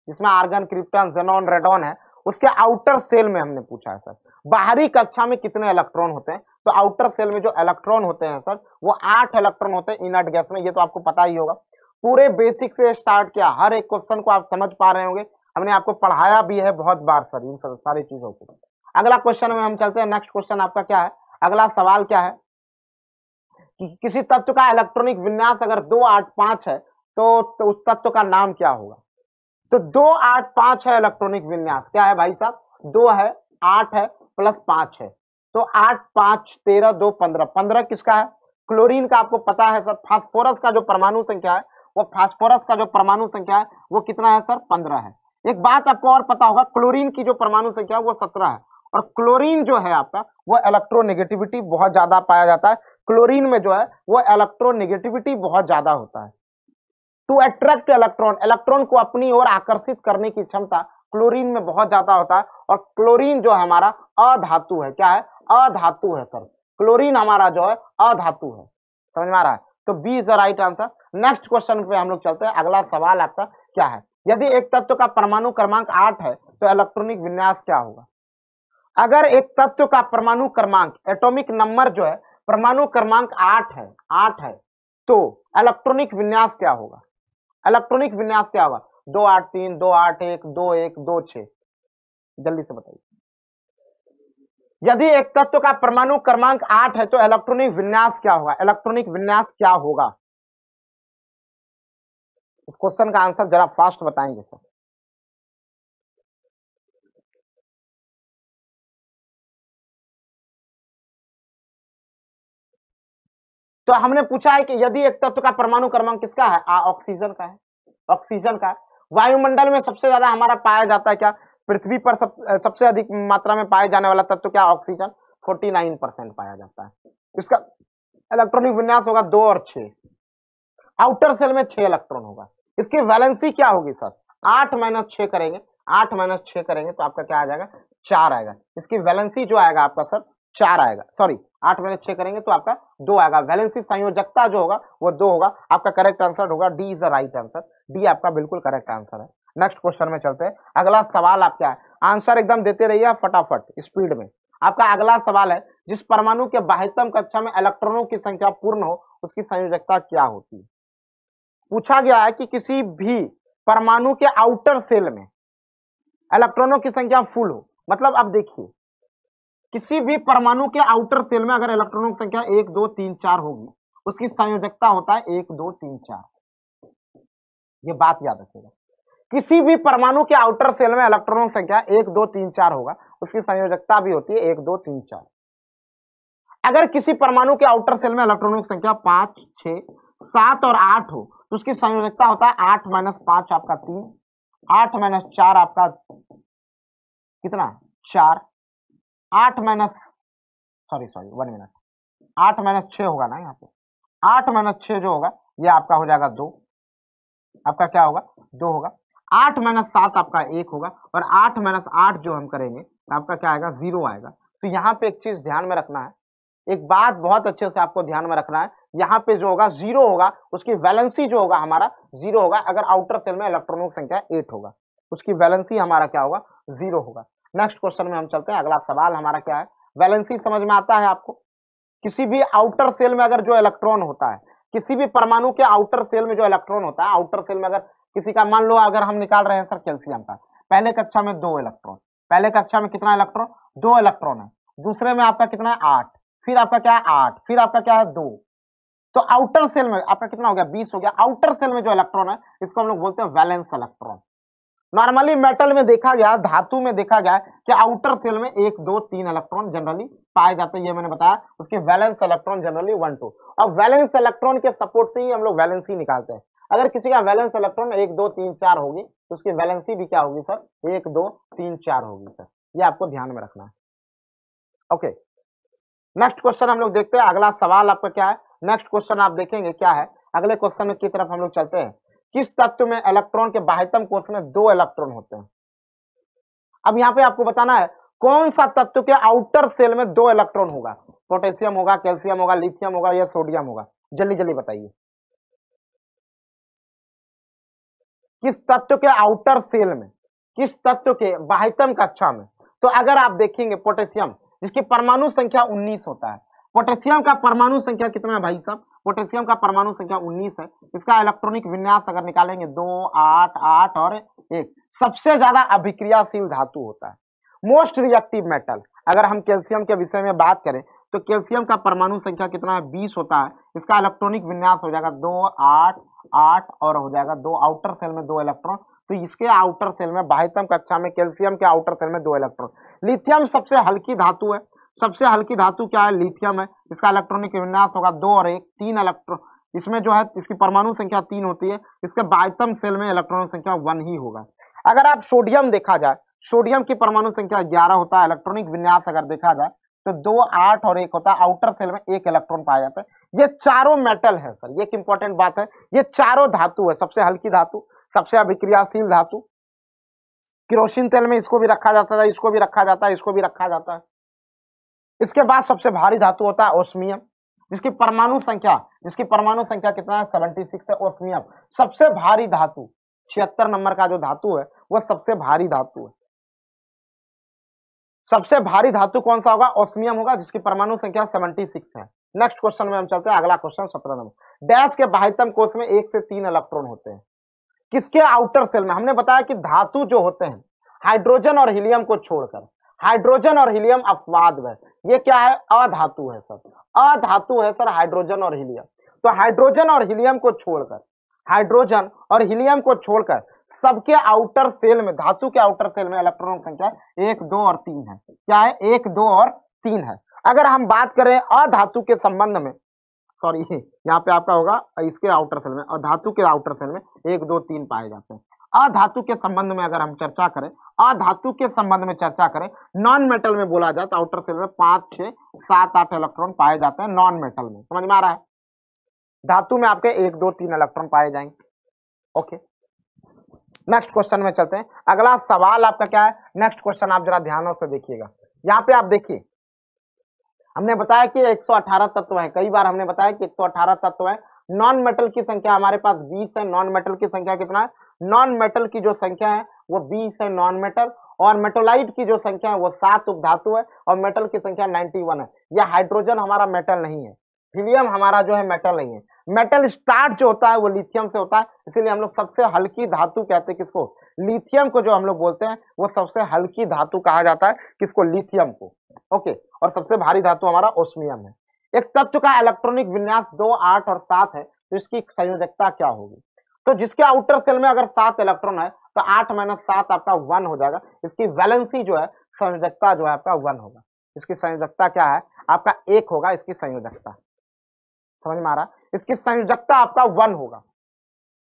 जिसमें आर्गन, क्रिप्टन, जेनॉन, रेडॉन है, उसके आउटर सेल में हमने पूछा है सर बाहरी कक्षा में कितने इलेक्ट्रॉन होते हैं? तो आउटर सेल में जो इलेक्ट्रॉन होते हैं सर वो 8 इलेक्ट्रॉन होते हैं इनर्ट गैस में। ये तो आपको पता ही होगा। पूरे बेसिक से स्टार्ट किया, हर एक क्वेश्चन को आप समझ पा रहे होंगे। हमने आपको पढ़ाया भी है बहुत बार सर इन सारी चीजों को। अगला क्वेश्चन में हम चलते हैं। नेक्स्ट क्वेश्चन आपका क्या है? अगला सवाल क्या है कि किसी तत्व का इलेक्ट्रॉनिक विन्यास अगर 285 है तो उस तत्व का नाम क्या होगा? तो 285 है इलेक्ट्रॉनिक विन्यास। क्या है भाई साहब? 2 है, 8 है, प्लस 5 है। तो 8 5 13 2 15। 15 किसका है? क्लोरीन का। आपको पता है सर फास्फोरस का जो परमाणु संख्या है, वो फास्फोरस का जो परमाणु संख्या है वो कितना है सर? 15 है। एक बात आपको और पता होगा, क्लोरीन की जो परमाणु संख्या है वो 17 है। और क्लोरीन जो है आपका वो इलेक्ट्रोनेगेटिविटी बहुत ज्यादा पाया जाता है। क्लोरीन में जो है वो इलेक्ट्रोनेगेटिविटी बहुत ज्यादा होता है। टू अट्रैक्ट इलेक्ट्रॉन, इलेक्ट्रॉन को अपनी ओर आकर्षित करने की क्षमता क्लोरीन में बहुत ज्यादा होता है। और क्लोरीन जो है हमारा अधातु है। क्या है? अधातु है सर। क्लोरीन हमारा जो है अधातु है। समझ में आ रहा है? तो B is the right answer. Next question पे हम लोग चलते हैं। अगला सवाल आपका क्या है? यदि एक तत्व का परमाणु क्रमांक 8 है तो इलेक्ट्रॉनिक विन्यास क्या होगा? अगर एक तत्व का परमाणु क्रमांक, एटॉमिक नंबर जो है परमाणु क्रमांक 8 है तो इलेक्ट्रॉनिक विन्यास क्या होगा? इलेक्ट्रॉनिक विन्यास क्या होगा? 283 281 21 26। जल्दी से बताइए। यदि एक तत्व का परमाणु क्रमांक 8 है तो इलेक्ट्रॉनिक विन्यास क्या होगा? इलेक्ट्रॉनिक विन्यास क्या होगा? इस क्वेश्चन का आंसर जरा फास्ट बताएंगे सर। तो हमने पूछा है कि यदि एक तत्व का परमाणु क्रमांक किसका है, ऑक्सीजन का है, ऑक्सीजन का। वायुमंडल में सबसे ज्यादा हमारा पाया जाता है क्या, पृथ्वी पर सबसे अधिक मात्रा में पाए जाने वाला तत्व क्या, ऑक्सीजन, 49% पाया जाता है। इसका इलेक्ट्रॉनिक विन्यास होगा 2 और 6। आउटर सेल में 6 इलेक्ट्रॉन होगा। इसकी वैलेंसी क्या होगी सर, 8 - 6 करेंगे, 8 - 6 करेंगे तो आपका क्या आ जाएगा, 4 आएगा। इसकी वैलेंसी जो आएगा आपका सर 4 आएगा, सॉरी 8 - 6 करेंगे तो आपका 2 आएगा। वैलेंसी संयोजकता जो होगा वो 2 होगा। आपका करेक्ट आंसर होगा D is the right answer, D आपका बिल्कुल करेक्ट आंसर है। नेक्स्ट क्वेश्चन में चलते हैं। अगला सवाल आप क्या है, आंसर एकदम देते रहिए फटाफट स्पीड में। आपका अगला सवाल है, जिस परमाणु के बाह्यतम कक्षा में इलेक्ट्रॉनों की संख्या पूर्ण हो उसकी संयोजकता क्या होती है। पूछा गया है कि किसी भी परमाणु के आउटर सेल में इलेक्ट्रॉनों की संख्या फुल हो, मतलब अब देखिए किसी भी परमाणु के आउटर सेल में अगर इलेक्ट्रॉनों की संख्या 1 2 3 4 होगी उसकी संयोजकता होता है 1 2 3 4। ये बात याद रखिएगा, किसी भी परमाणु के आउटर सेल में इलेक्ट्रॉनों की संख्या 1 2 3 4 होगा उसकी संयोजकता भी होती है 1 2 3 4। अगर किसी परमाणु के आउटर सेल में इलेक्ट्रॉनों की संख्या 5 6 7 और 8 हो तो उसकी संयोजकता होता है 8 - 5 आपका 3, 8 - 4 आपका कितना 4, 8 - सॉरी 1 मिनट, 8 - 6 होगा ना यहाँ पे, 8 - 6 जो होगा ये आपका हो जाएगा 2, आपका क्या होगा 2 होगा। 8 - 7 आपका 1 होगा और 8 - 8 जो हम करेंगे तो आपका क्या आएगा 0 आएगा। तो यहाँ पे एक चीज ध्यान में रखना है, एक बात बहुत अच्छे से आपको ध्यान में रखना है, यहाँ पे जो होगा 0 होगा उसकी वैलेंसी जो होगा हमारा 0 होगा। अगर आउटर सेल में इलेक्ट्रॉनों की संख्या 8 होगा उसकी वैलेंसी हमारा क्या होगा 0 होगा। नेक्स्ट क्वेश्चन में हम चलते हैं। अगला सवाल हमारा क्या है, वैलेंसी समझ में आता है आपको। किसी भी आउटर सेल में अगर जो इलेक्ट्रॉन होता है, किसी भी परमाणु के आउटर सेल में जो इलेक्ट्रॉन होता है, आउटर सेल में अगर किसी का मान लो अगर हम निकाल रहे हैं सर कैल्शियम का, पहले कक्षा में 2 इलेक्ट्रॉन, पहले कक्षा में कितना इलेक्ट्रॉन 2 इलेक्ट्रॉन है, दूसरे में आपका कितना है 8, फिर आपका क्या है 8, फिर आपका क्या है 2, तो आउटर सेल में आपका कितना हो गया 20 हो गया। आउटर सेल में जो इलेक्ट्रॉन है इसको हम लोग बोलते हैं वैलेंस इलेक्ट्रॉन। नॉर्मली मेटल में देखा गया, धातु में देखा गया कि आउटर सेल में 1 2 3 इलेक्ट्रॉन जनरली पाए जाते हैं, ये मैंने बताया। उसके वैलेंस इलेक्ट्रॉन जनरली 1 2, और वैलेंस इलेक्ट्रॉन के सपोर्ट से ही हम लोग वैलेंसी निकालते हैं। अगर किसी का वैलेंस इलेक्ट्रॉन 1 2 3 4 होगी तो उसकी वैलेंसी भी क्या होगी सर 1 2 3 4 होगी सर, ये आपको ध्यान में रखना है। ओके, नेक्स्ट क्वेश्चन हम लोग देखते हैं। अगला सवाल आपका क्या है, नेक्स्ट क्वेश्चन आप देखेंगे क्या है। अगले क्वेश्चन की तरफ हम लोग चलते हैं। किस तत्व में इलेक्ट्रॉन के बाह्यतम कोश में 2 इलेक्ट्रॉन होते हैं। अब यहाँ पे आपको बताना है कौन सा तत्व के आउटर सेल में 2 इलेक्ट्रॉन होगा। पोटेशियम होगा, कैल्शियम होगा, लिथियम होगा या सोडियम होगा, जल्दी जल्दी बताइए। किस तत्व के आउटर सेल में, किस तत्व के बाह्यतम कक्षा में। तो अगर आप देखेंगे पोटेशियम जिसकी परमाणु संख्या 19 होता है, पोटेशियम का परमाणु संख्या कितना है भाई साहब, पोटेशियम का परमाणु संख्या 19 है। इसका इलेक्ट्रॉनिक विन्यास अगर निकालेंगे 2 8 8 और 1, सबसे ज्यादा अभिक्रियाशील धातु होता है, मोस्ट रिएक्टिव मेटल। अगर हम कैल्शियम के विषय में बात करें तो कैल्शियम का परमाणु संख्या कितना है 20 होता है। इसका इलेक्ट्रॉनिक विन्यास हो जाएगा 2 8 8 और हो जाएगा 2, आउटर सेल में 2 इलेक्ट्रॉन। तो इसके आउटर सेल में बाह्यतम कक्षा में कैल्शियम के आउटर सेल में 2 इलेक्ट्रॉन। लिथियम सबसे हल्की धातु है, सबसे हल्की धातु क्या है लिथियम है। इसका इलेक्ट्रॉनिक विन्यास होगा 2 और 1, 3 इलेक्ट्रॉन। इसमें जो है इसकी परमाणु संख्या 3 होती है, इसके बाह्यतम सेल में इलेक्ट्रॉन संख्या 1 ही होगा। अगर आप सोडियम देखा जाए, सोडियम की परमाणु संख्या 11 होता है। इलेक्ट्रॉनिक विन्यास अगर देखा जाए तो 2 8 और 1 होता है, आउटर सेल में 1 इलेक्ट्रॉन पाया जाता है। ये चारों मेटल है सर, ये एक इंपॉर्टेंट बात है, ये चारों धातु है, सबसे हल्की धातु, सबसे अभिक्रियाशील धातु। केरोसिन तेल में इसको भी रखा जाता है, इसको भी रखा जाता है, इसको भी रखा जाता है। इसके बाद सबसे भारी धातु होता है ओस्मियम, जिसकी परमाणु संख्या कितना है 76 है। ओस्मियम सबसे भारी धातु, 76 नंबर का जो धातु है वह सबसे भारी धातु है। सबसे भारी धातु कौन सा होगा, ओस्मियम होगा, जिसकी परमाणु संख्या 76 है। नेक्स्ट क्वेश्चन में हम चलते हैं। अगला क्वेश्चन 17 नंबर। डैश के बाह्यतम कोश में 1 से 3 इलेक्ट्रॉन होते हैं। किसके आउटर सेल में, हमने बताया कि धातु जो होते हैं हाइड्रोजन और हीलियम को छोड़कर, हाइड्रोजन और हीलियम अपवाद है, ये क्या है अधातु है सर, अधातु है सर हाइड्रोजन और हीलियम। तो हाइड्रोजन और हीलियम को छोड़कर, हाइड्रोजन और हीलियम को छोड़कर सबके आउटर सेल में, धातु के आउटर सेल में इलेक्ट्रॉनों की संख्या 1, 2 और 3 है। क्या है? 1, 2 और 3 है। अगर हम बात करें अधातु के संबंध में, सॉरी यहाँ पे आपका होगा इसके आउटर सेल में, और धातु के आउटर सेल में 1, 2, 3 पाए जाते हैं। अधातु के संबंध में अगर हम चर्चा करें, अधातु के संबंध में चर्चा करें, नॉन मेटल में बोला जाए तो आउटर सेल में 5, 6, 7, 8 इलेक्ट्रॉन पाए जाते हैं नॉन मेटल में। समझ में आ रहा है? धातु में आपके 1, 2, 3 इलेक्ट्रॉन पाए जाएंगे। ओके, नेक्स्ट क्वेश्चन में चलते हैं। अगला सवाल आपका क्या है? नेक्स्ट क्वेश्चन आप जरा ध्यान से देखिएगा। यहाँ पे आप देखिए, हमने बताया कि 118 तत्व है। कई बार हमने बताया कि 118 तत्व है। नॉन मेटल की संख्या हमारे पास 20 है। नॉन मेटल की संख्या कितना है? नॉन मेटल की जो संख्या है वो 20 है नॉन मेटल, और मेटोलाइट की जो संख्या है वो 7 उपधातु है, और मेटल की संख्या 91 है। यह हाइड्रोजन हमारा मेटल नहीं है, हीलियम हमारा जो है मेटल नहीं है। मेटल स्टार्ट जो होता है वो लिथियम से होता है, इसीलिए हम लोग सबसे हल्की धातु कहते हैं किसको? लिथियम को जो हम लोग बोलते हैं वो सबसे हल्की धातु कहा जाता है। किसको? लिथियम को। ओके, और सबसे भारी धातु हमारा ओस्मियम है। एक तत्व का इलेक्ट्रॉनिक विन्यास 2, 8 और 7 है, तो इसकी संयोजकता क्या होगी? तो जिसके आउटर सेल में अगर 7 इलेक्ट्रॉन है तो 8 - 7 आपका 1 हो जाएगा। इसकी वैलेंसी जो है, संयोजकता जो है आपका 1 होगा। इसकी संयोजकता क्या है? आपका 1 होगा इसकी संयोजकता। समझ में आ रहा? इसकी संयोजकता आपका 1 होगा।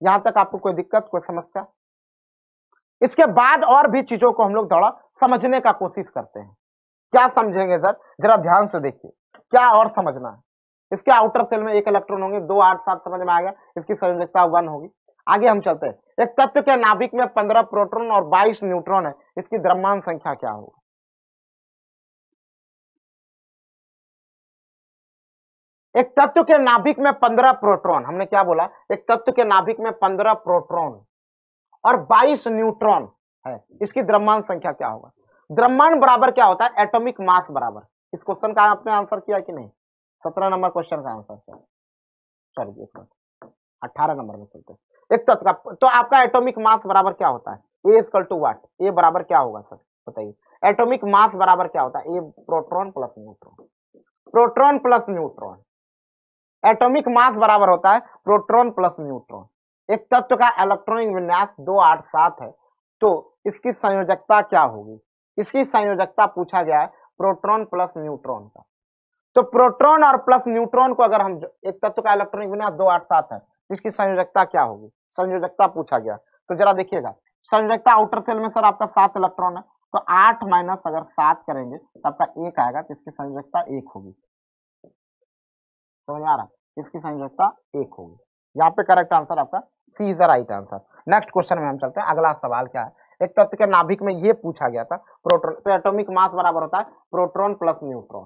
यहां तक आपको कोई दिक्कत, कोई समस्या? इसके बाद और भी चीजों को हम लोग थोड़ा समझने का कोशिश करते हैं। क्या समझेंगे सर? जरा ध्यान से देखिए, क्या और समझना है। इसके आउटर सेल में 1 इलेक्ट्रॉन होंगे, 2, 8, 7 समझ में आ गया। इसकी संयोजकता 1 होगी। आगे हम चलते हैं। एक तत्व के नाभिक में 15 प्रोटॉन और 22 न्यूट्रॉन है, इसकी द्रव्यमान संख्या क्या होगी? एक तत्व के नाभिक में 15 प्रोटॉन, हमने क्या बोला? एक तत्व के नाभिक में 15 प्रोटॉन और 22 न्यूट्रॉन है, इसकी द्रव्यमान संख्या क्या होगा? द्रव्यमान बराबर क्या होता है? एटॉमिक मास बराबर। इस क्वेश्चन का आपने आंसर किया कि नहीं? 17 नंबर क्वेश्चन का आंसर, सॉरी 18 नंबर में चलते हैं। एक तत्व का, तो आपका एटॉमिक मास बराबर क्या होता है? ए इक्वल टू व्हाट? ए बराबर क्या होगा सर बताइए? एटॉमिक मास बराबर क्या होता है? A proton plus neutron. Proton plus neutron, atomic mass बराबर होता है प्रोटॉन प्लस न्यूट्रॉन। एक तत्व का इलेक्ट्रॉनिक विन्यास 2, 8, 7 है, तो इसकी संयोजकता क्या होगी? इसकी संयोजकता पूछा गया है प्रोटॉन प्लस न्यूट्रॉन का। तो प्रोटॉन और प्लस न्यूट्रॉन को अगर हम, एक तत्व का इलेक्ट्रॉनिक विन्यास 2, 8, 7 है, इसकी संयोजकता क्या होगी? संयोजकता पूछा गया, तो जरा देखिएगा। संयोजकता आउटर सेल में सर आपका 7 इलेक्ट्रॉन है, तो 8 माइनस अगर 7 करेंगे तो आपका 1 आएगा, तो इसकी संयोजकता 1 होगी। समझ में आ रहा? इसकी संयोजकता 1 होगी। यहाँ पे करेक्ट आंसर आपका C is the right answer. Next question में हम चलते हैं। अगला सवाल क्या है? एक तत्व के नाभिक में ये पूछा गया था प्रोटॉन, तो एटॉमिक मास बराबर होता है प्रोटॉन प्लस न्यूट्रॉन।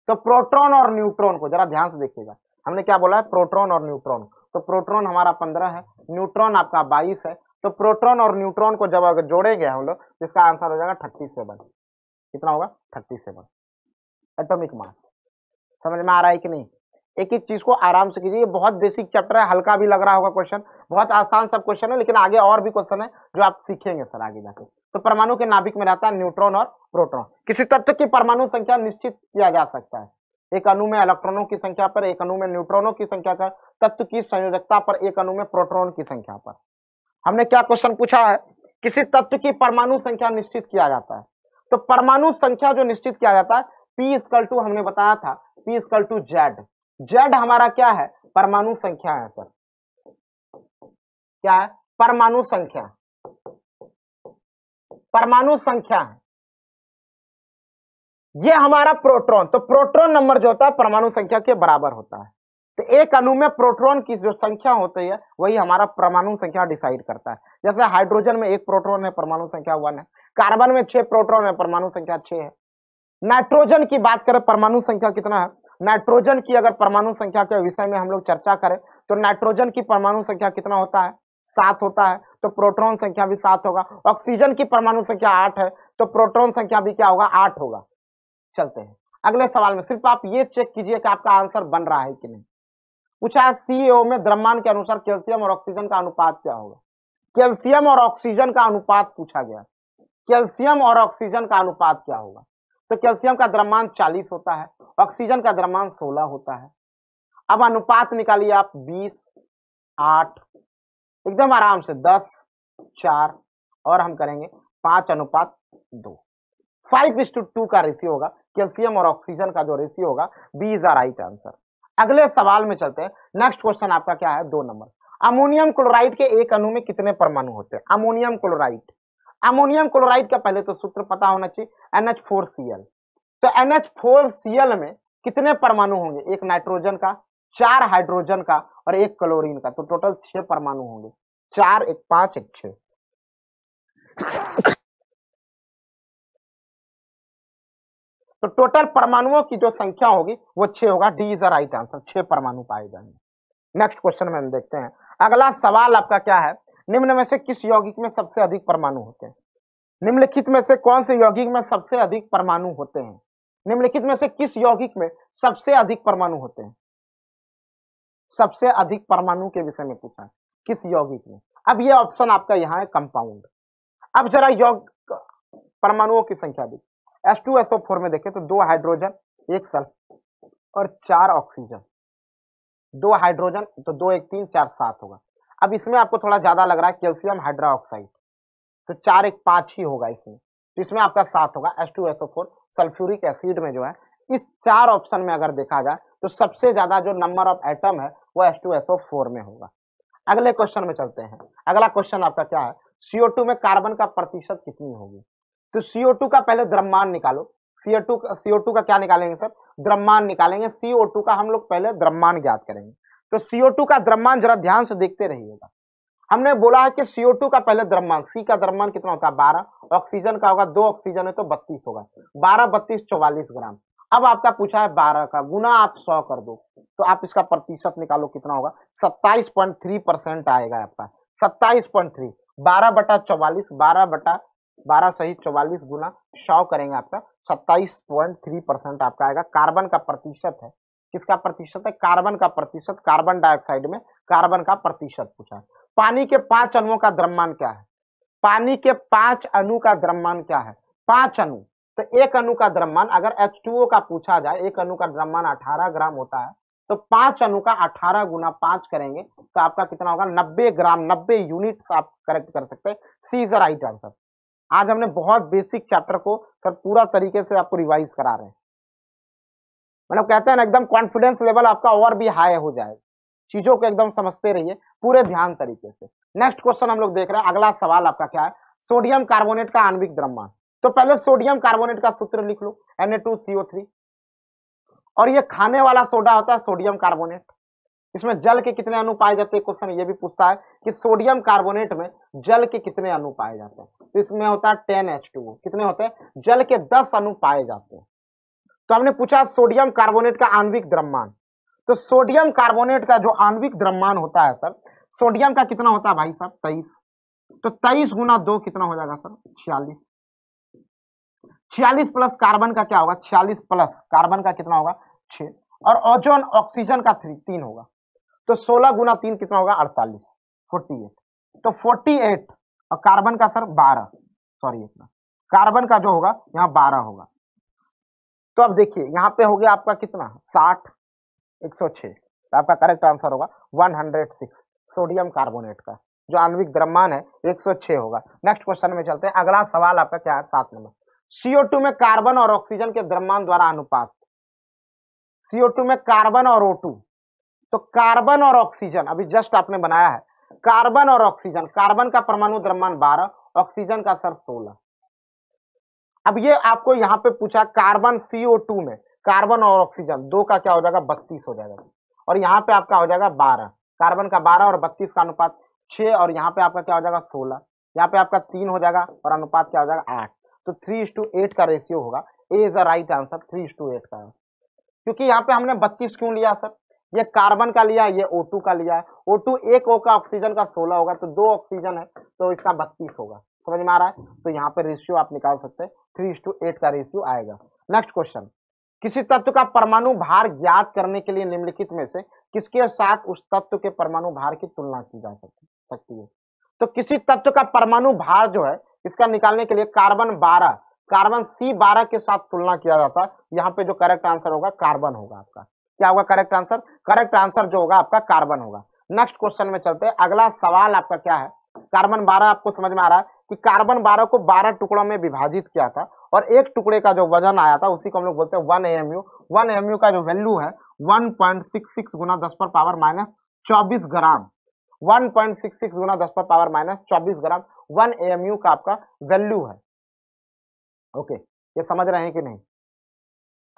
तो प्रोटॉन और न्यूट्रॉन को जरा ध्यान से देखिएगा। हमने क्या बोला है? प्रोटॉन और न्यूट्रॉन। तो प्रोटॉन हमारा 15 है, न्यूट्रॉन आपका 22 है। तो प्रोटॉन और न्यूट्रॉन को जब अगर जोड़ेंगे हम लोग, तो इसका आंसर हो जाएगा 37। कितना होगा? 37 एटॉमिक मास। समझ में आ रहा है कि नहीं? एक एक चीज को आराम से कीजिए। बहुत बेसिक चैप्टर है, हल्का भी लग रहा होगा क्वेश्चन, बहुत आसान सब क्वेश्चन है, लेकिन आगे और भी क्वेश्चन है जो आप सीखेंगे सर आगे जाके। तो परमाणु के नाभिक में रहता है न्यूट्रॉन और प्रोटॉन। किसी तत्व की परमाणु संख्या निश्चित किया जा सकता है एक अणु में इलेक्ट्रॉनों की संख्या पर, एक अणु में न्यूट्रॉनों की संख्या पर, तत्व की संयोजकता पर, एक अणु में प्रोटॉन की संख्या पर। हमने क्या क्वेश्चन पूछा है? किसी तत्व की परमाणु संख्या निश्चित किया जाता है। तो परमाणु संख्या जो निश्चित किया जाता है, P इक्वल टू, हमने बताया था P equal to Z। Z हमारा क्या है? परमाणु संख्या है सर। क्या है? परमाणु संख्या। परमाणु संख्या है ये हमारा प्रोटॉन। तो प्रोटॉन नंबर जो होता है परमाणु संख्या के बराबर होता है। तो एक अणु में प्रोटॉन की जो संख्या होती है वही हमारा परमाणु संख्या डिसाइड करता है। जैसे हाइड्रोजन में 1 प्रोटॉन है, परमाणु संख्या 1 है। कार्बन में 6 प्रोटॉन है, परमाणु संख्या 6 है। नाइट्रोजन की बात करें, परमाणु संख्या कितना है? नाइट्रोजन की अगर परमाणु संख्या के विषय में हम लोग चर्चा करें तो नाइट्रोजन की परमाणु संख्या कितना होता है? 7 होता है। तो प्रोटॉन संख्या भी 7 होगा। ऑक्सीजन की परमाणु संख्या 8 है, तो प्रोटॉन संख्या भी क्या होगा? 8 होगा। चलते हैं अगले सवाल में। सिर्फ आप ये चेक कीजिए कि आपका आंसर बन रहा है कि नहीं। पूछा है सीओ में द्रव्यमान के अनुसार कैल्शियम और ऑक्सीजन का अनुपात क्या होगा? कैल्शियम और ऑक्सीजन का अनुपात पूछा गया। कैल्शियम और ऑक्सीजन का अनुपात क्या होगा? तो कैल्शियम का द्रव्यमान 40 होता है, ऑक्सीजन का द्रव्यमान 16 होता है। अब अनुपात निकालिए आप 20, 8, एकदम आराम से 10:4 और हम करेंगे 5:2। 5:2 का रेशियो होगा, कैल्शियम और ऑक्सीजन का जो रेशियो होगा, B is the right answer. अगले सवाल में चलते हैं। नेक्स्ट क्वेश्चन आपका क्या है, 2 नंबर। अमोनियम क्लोराइड के एक अणु में कितने परमाणु होते हैं? अमोनियम क्लोराइड, अमोनियम क्लोराइड का पहले तो सूत्र पता होना चाहिए, NH4Cl। तो NH4Cl में कितने परमाणु होंगे? एक नाइट्रोजन का, 4 हाइड्रोजन का और 1 क्लोरीन का, तो टोटल 6 परमाणु होंगे। 4 1 5 1 6। तो टोटल परमाणुओं की जो संख्या होगी वो 6 होगा। D is the right answer, 6 परमाणु पाए जाएंगे। नेक्स्ट क्वेश्चन में हम देखते हैं। अगला सवाल आपका क्या है, निम्न में से किस यौगिक में सबसे अधिक परमाणु होते हैं? निम्नलिखित में से कौन से यौगिक में सबसे अधिक परमाणु होते हैं? निम्नलिखित में से किस यौगिक में सबसे अधिक परमाणु होते हैं? सबसे अधिक परमाणु के विषय में पूछा है, किस यौगिक में। अब ये ऑप्शन आपका यहाँ है कंपाउंड। अब जरा यौगिक परमाणुओं की संख्या देखिए। H2SO4 में देखें तो 2 हाइड्रोजन 1 सल्फर और 4 ऑक्सीजन। 2 हाइड्रोजन तो 2 1 3 4 7 होगा। अब इसमें आपको थोड़ा ज्यादा लग रहा है कैल्शियम हाइड्रोक्साइड, तो 4 1 5 ही होगा इसमें, तो इसमें आपका 7 होगा। H2SO4 सल्फ्यूरिक एसिड में जो है, इस 4 ऑप्शन में अगर देखा जाए तो सबसे ज्यादा जो नंबर ऑफ एटम है वो H2SO4 में होगा। अगले क्वेश्चन में चलते हैं। अगला क्वेश्चन आपका क्या है, CO2 में कार्बन का प्रतिशत कितनी होगी? तो CO2 का पहले द्रव्यमान निकालो। CO2 का क्या निकालेंगे सर? द्रव्यमान निकालेंगे। CO2 का हम लोग पहले द्रव्यमान ज्ञात करेंगे। तो CO2 का द्रव्यमान जरा ध्यान से देखते रहिएगा। हमने बोला है कि CO2 का पहले द्रव्यमान, C का द्रव्यमान कितना होता है? 12। ऑक्सीजन का होगा, 2 ऑक्सीजन है तो 32 होगा। 12 32 44 ग्राम। अब आपका पूछा है 12 का गुना आप 100 कर दो, तो आप इसका प्रतिशत निकालो कितना होगा? 27.3% आएगा आपका। 27.3, 12/44, 12 सही 44 गुना 100 करेंगे, आपका 27.3% आपका आएगा। कार्बन का प्रतिशत है, किसका प्रतिशत है? कार्बन का प्रतिशत। कार्बन डाइऑक्साइड में कार्बन का प्रतिशत पूछा है। पानी के 5 अणुओं का द्रव्यमान क्या है? पानी के 5 अणु का द्रव्यमान क्या है? 5 अणु, तो एक अणु का द्रव्यमान अगर H2O का पूछा जाए, एक अणु का द्रव्यमान 18 ग्राम होता है, तो 5 अणु का 18 गुना 5 करेंगे तो आपका कितना होगा? 90 ग्राम, 90 यूनिट्स आप करेक्ट कर सकते हैं। सी इज द राइट आंसर। आज हमने बहुत बेसिक चैप्टर को सर पूरा तरीके से आपको रिवाइज करा रहे हैं, मतलब कहते हैं ना एकदम कॉन्फिडेंस लेवल आपका और भी हाई हो जाएगा। चीजों को एकदम समझते रहिए पूरे ध्यान तरीके से। नेक्स्ट क्वेश्चन हम लोग देख रहे हैं। अगला सवाल आपका क्या है, सोडियम कार्बोनेट का आणविक द्रव्यमान। तो पहले सोडियम कार्बोनेट का सूत्र लिख लो, Na2CO3। और ये खाने वाला सोडा होता है सोडियम कार्बोनेट। इसमें जल के कितने अणु पाए जाते हैं? क्वेश्चन ये भी पूछता है कि सोडियम कार्बोनेट में जल के कितने अणु पाए जाते हैं। तो इसमें होता है 10H2O। कितने होते हैं? जल के 10 अणु पाए जाते हैं। तो हमने पूछा सोडियम कार्बोनेट का आणविक द्रव्यमान। तो सोडियम कार्बोनेट का जो आणविक द्रव्यमान होता है सर, सोडियम का कितना होता है भाई साहब? 23। तो 23 गुना 2 कितना हो जाएगा सर? 46। 46 प्लस कार्बन का क्या होगा? 46 प्लस कार्बन का कितना होगा? 6। और ओजोन ऑक्सीजन का 3 होगा। तो 16 गुना 3 कितना होगा? 48, 48। तो 48 और कार्बन का सर 12, सॉरी इतना कार्बन का जो होगा यहाँ 12 होगा। तो अब देखिए यहाँ पे हो गया आपका कितना? 60 106। तो आपका करेक्ट आंसर होगा 106। सोडियम कार्बोनेट का जो आणविक द्रव्यमान है 106 होगा। नेक्स्ट क्वेश्चन में चलते हैं। अगला सवाल आपका क्या है? 7 नंबर। CO2 में कार्बन और ऑक्सीजन के द्रव्यमान द्वारा अनुपात। CO2 में कार्बन और O2, तो कार्बन और ऑक्सीजन अभी जस्ट आपने बनाया है। कार्बन और ऑक्सीजन, कार्बन का परमाणु द्रव्यमान 12, ऑक्सीजन का सर 16। अब ये आपको यहाँ पे पूछा कार्बन CO2 में कार्बन और ऑक्सीजन दो का क्या हो जाएगा? 32 हो जाएगा। और यहाँ पे आपका हो जाएगा 12, कार्बन का 12 और 32 का अनुपात 6, और यहाँ पे आपका क्या हो जाएगा? 16। यहाँ पे आपका 3 हो जाएगा और अनुपात क्या हो जाएगा? 8। तो 3:8 का रेशियो होगा। ए इज द राइट आंसर, 3:8 का। क्योंकि यहाँ पे हमने 32 क्यों लिया सर? ये कार्बन का लिया, ये O2 का लिया है। O2 एक O का, ऑक्सीजन का 16 होगा, तो 2 ऑक्सीजन है तो इसका 32 होगा। समझ में आ रहा है? तो यहाँ पे रेशियो आप निकाल सकते हैं, 3:8 का रेशियो आएगा। नेक्स्ट क्वेश्चन, किसी तत्व का परमाणु भार ज्ञात करने के लिए निम्नलिखित में से किसके साथ उस तत्व के परमाणु भार की तुलना की जा सकती है? तो किसी तत्व का परमाणु भार जो है इसका निकालने के लिए कार्बन 12, कार्बन C12 के साथ तुलना किया जाता है। यहाँ पे जो करेक्ट आंसर होगा कार्बन होगा आपका। क्या होगा करेक्ट आंसर? करेक्ट आंसर जो होगा आपका कार्बन होगा। नेक्स्ट क्वेश्चन में चलते हैं। अगला सवाल आपका क्या है, कार्बन 12 आपको समझ में आ रहा है कि कार्बन 12 को 12 टुकड़ों में विभाजित किया था और एक टुकड़े का जो वजन आया था उसी को हम लोग बोलते हैं 1 AMU। 1 AMU का जो वैल्यू है 1.66 गुना 10 पर पावर माइनस 24 ग्राम। 1.66 गुना 10 पर पावर माइनस 24 ग्राम 1 AMU का आपका वैल्यू है। ओके, ये समझ रहे हैं कि नहीं?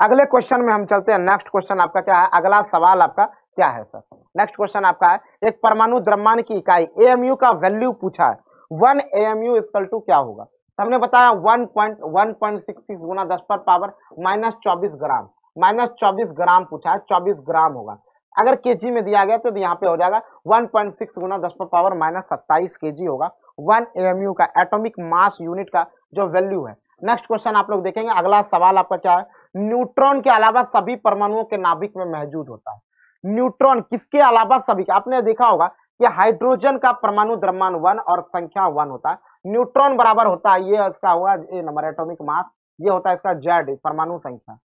अगले क्वेश्चन में हम चलते हैं। नेक्स्ट क्वेश्चन आपका क्या है, अगला सवाल आपका क्या है सर? नेक्स्ट क्वेश्चन आपका है, एक परमाणु द्रव्यमान की इकाई AMU का वैल्यू पूछा है। 1 AMU इक्वल टू क्या होगा? हमने बताया 1.66 गुना 10 पर पावर माइनस 24 ग्राम। माइनस 24 ग्राम पूछा है, 24 ग्राम होगा। अगर केजी में दिया गया तो यहाँ पे हो जाएगा 1.6 गुना 10 पर पावर माइनस 27 केजी होगा 1 AMU का एटॉमिक मास यूनिट का जो वैल्यू है। नेक्स्ट क्वेश्चन आप लोग देखेंगे। अगला सवाल आपका क्या है, न्यूट्रॉन के अलावा सभी परमाणुओं के नाभिक में मौजूद होता है। न्यूट्रॉन किसके अलावा सभी? आपने देखा होगा कि हाइड्रोजन का परमाणु द्रव्यमान 1 और संख्या 1 होता है। न्यूट्रॉन बराबर होता है, ये इसका हुआ ए नंबर एटॉमिक मास, ये होता है इसका जेड परमाणु संख्या।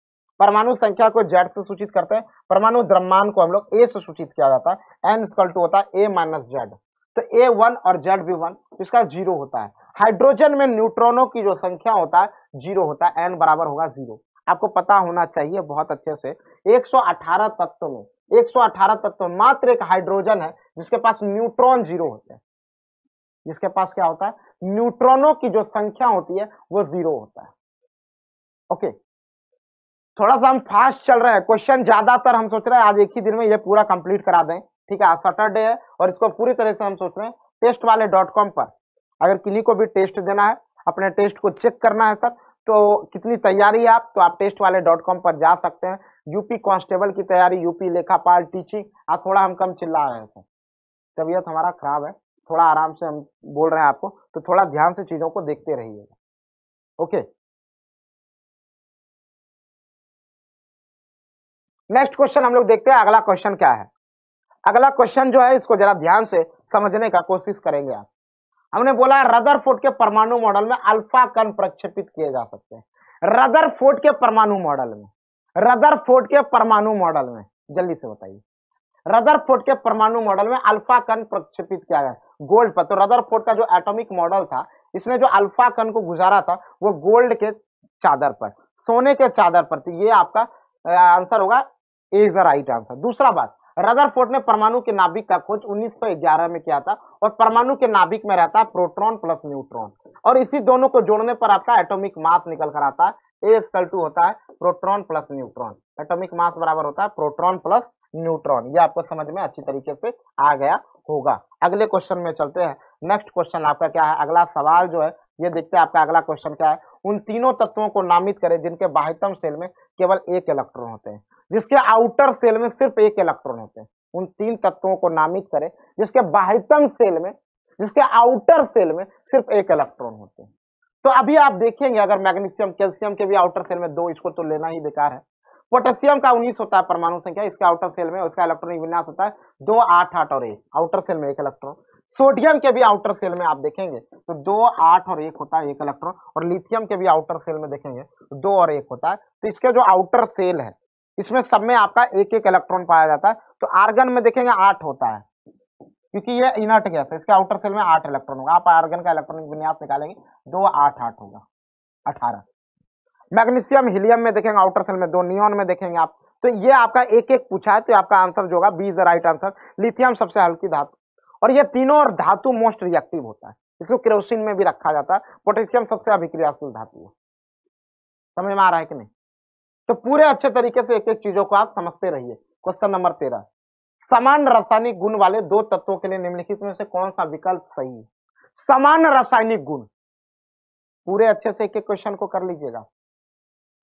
परमाणु संख्या को जेड से सूचित करते हैं, परमाणु द्रव्यमान को हम लोग ए से सूचित किया जाता है। एन इक्वल टू होता है ए माइनस जेड, तो ए 1 और जेड भी 1, इसका 0 होता है। हाइड्रोजन में न्यूट्रॉनों की जो संख्या होता है 0 होता है, एन बराबर होगा 0। आपको पता होना चाहिए बहुत अच्छे से 118 तत्व में 118 तत्व मात्र एक हाइड्रोजन है जिसके पास न्यूट्रॉन 0 होते हैं। जिसके पास क्या होता है, न्यूट्रॉनों की जो संख्या होती है वो 0 होता है। ओके, थोड़ा सा हम फास्ट चल रहे हैं, क्वेश्चन ज्यादातर हम सोच रहे हैं आज एक ही दिन में ये पूरा कंप्लीट करा दें। ठीक है, आज सैटरडे है और इसको पूरी तरह से हम सोच रहे हैं टेस्टवाले.com पर अगर किन्हीं को भी टेस्ट देना है, अपने टेस्ट को चेक करना है सर, तो कितनी तैयारी है आप, तो आप टेस्टवाले.com पर जा सकते हैं। यूपी कांस्टेबल की तैयारी, यूपी लेखापाल, टीचिंग। आज थोड़ा हम कम चिल्ला रहे हैं सर, तबीयत हमारा खराब है, थोड़ा आराम से हम बोल रहे हैं आपको, तो थोड़ा ध्यान से चीजों को देखते रहिएगा। ओके, नेक्स्ट क्वेश्चन हम लोग देखते हैं। अगला क्वेश्चन क्या है? अगला क्वेश्चन जो है इसको जरा ध्यान से समझने का कोशिश करेंगे आप। हमने बोला रदरफोर्ड के परमाणु मॉडल में अल्फा कण प्रक्षेपित किए जा सकते हैं। रदरफोर्ड के परमाणु मॉडल में, रदरफोर्ड के परमाणु मॉडल में जल्दी से बताइए, रदरफोर्ड के परमाणु मॉडल में अल्फा कण प्रक्षेपित किया गया गोल्ड पर। तो रदरफोर्ड का जो एटॉमिक मॉडल था, इसने जो अल्फा कण को गुजारा था वो गोल्ड के चादर पर, सोने के चादर पर। तो ये आपका आंसर होगा, इज द राइट आंसर। दूसरा बात, रदरफोर्ड ने परमाणु के नाभिक का खोज 1911 में किया था और परमाणु के नाभिक में रहता है प्रोटॉन प्लस न्यूट्रॉन, और इसी दोनों को जोड़ने पर आपका एटॉमिक मास निकल कर आता है। ए इक्वल टू होता है proton plus neutron, atomic mass बराबर होता है प्रोटॉन प्लस न्यूट्रॉन। ये आपको समझ में अच्छी तरीके से आ गया होगा। अगले क्वेश्चन में चलते हैं। नेक्स्ट क्वेश्चन आपका क्या है, अगला सवाल जो है ये देखते हैं आपका अगला क्वेश्चन क्या है। उन तीनों तत्वों को नामित करें जिनके बाह्यतम सेल में केवल एक इलेक्ट्रॉन होते हैं, जिसके आउटर सेल में सिर्फ एक इलेक्ट्रॉन होते हैं। उन तीन तत्वों को नामित करें जिसके बाह्यतम सेल में, जिसके आउटर सेल में सिर्फ एक इलेक्ट्रॉन होते हैं। तो अभी आप देखेंगे अगर मैग्नीशियम, कैल्शियम के भी आउटर सेल में 2, इसको तो लेना ही बेकार है। पोटेशियम का 19 होता है परमाणु संख्या, इसके आउटर सेल में उसका इलेक्ट्रॉनिक विन्यास होता है 2, 8, 8 और 1, आउटर सेल में एक इलेक्ट्रॉन। सोडियम के भी आउटर सेल में आप देखेंगे तो 2, 8 और 1 होता है, एक इलेक्ट्रॉन। और लिथियम के भी आउटर सेल में देखेंगे तो 2 और 1 होता है। तो इसके जो आउटर सेल है इसमें सब में आपका एक एक इलेक्ट्रॉन पाया जाता है। तो आर्गन में देखेंगे 8 होता है क्योंकि ये इनर्ट गैस है, इसके आउटर सेल में 8 इलेक्ट्रॉन होगा। आप आर्गन का इलेक्ट्रॉनिक विन्यास निकालेंगे 2, 8, 8 होगा 18। मैग्नीशियम, हीलियम में देखेंगे आउटर सेल में 2, नियॉन में देखेंगे आप। तो ये आपका एक एक पूछा है, तो आपका आंसर जो होगा B is the right answer. Lithium सबसे हल्की धातु, और ये तीनों और धातु मोस्ट रिएक्टिव होता है, इसको केरोसिन में भी रखा जाता है। पोटेशियम सबसे अभिक्रियाशील धातु है। समझ में आ रहा है कि नहीं? तो पूरे अच्छे तरीके से एक एक चीजों को आप समझते रहिए। क्वेश्चन नंबर 13, समान रासायनिक गुण वाले दो तत्वों के लिए निम्नलिखित में से कौन सा विकल्प सही है? समान रासायनिक गुण, पूरे अच्छे से एक एक क्वेश्चन को कर लीजिएगा।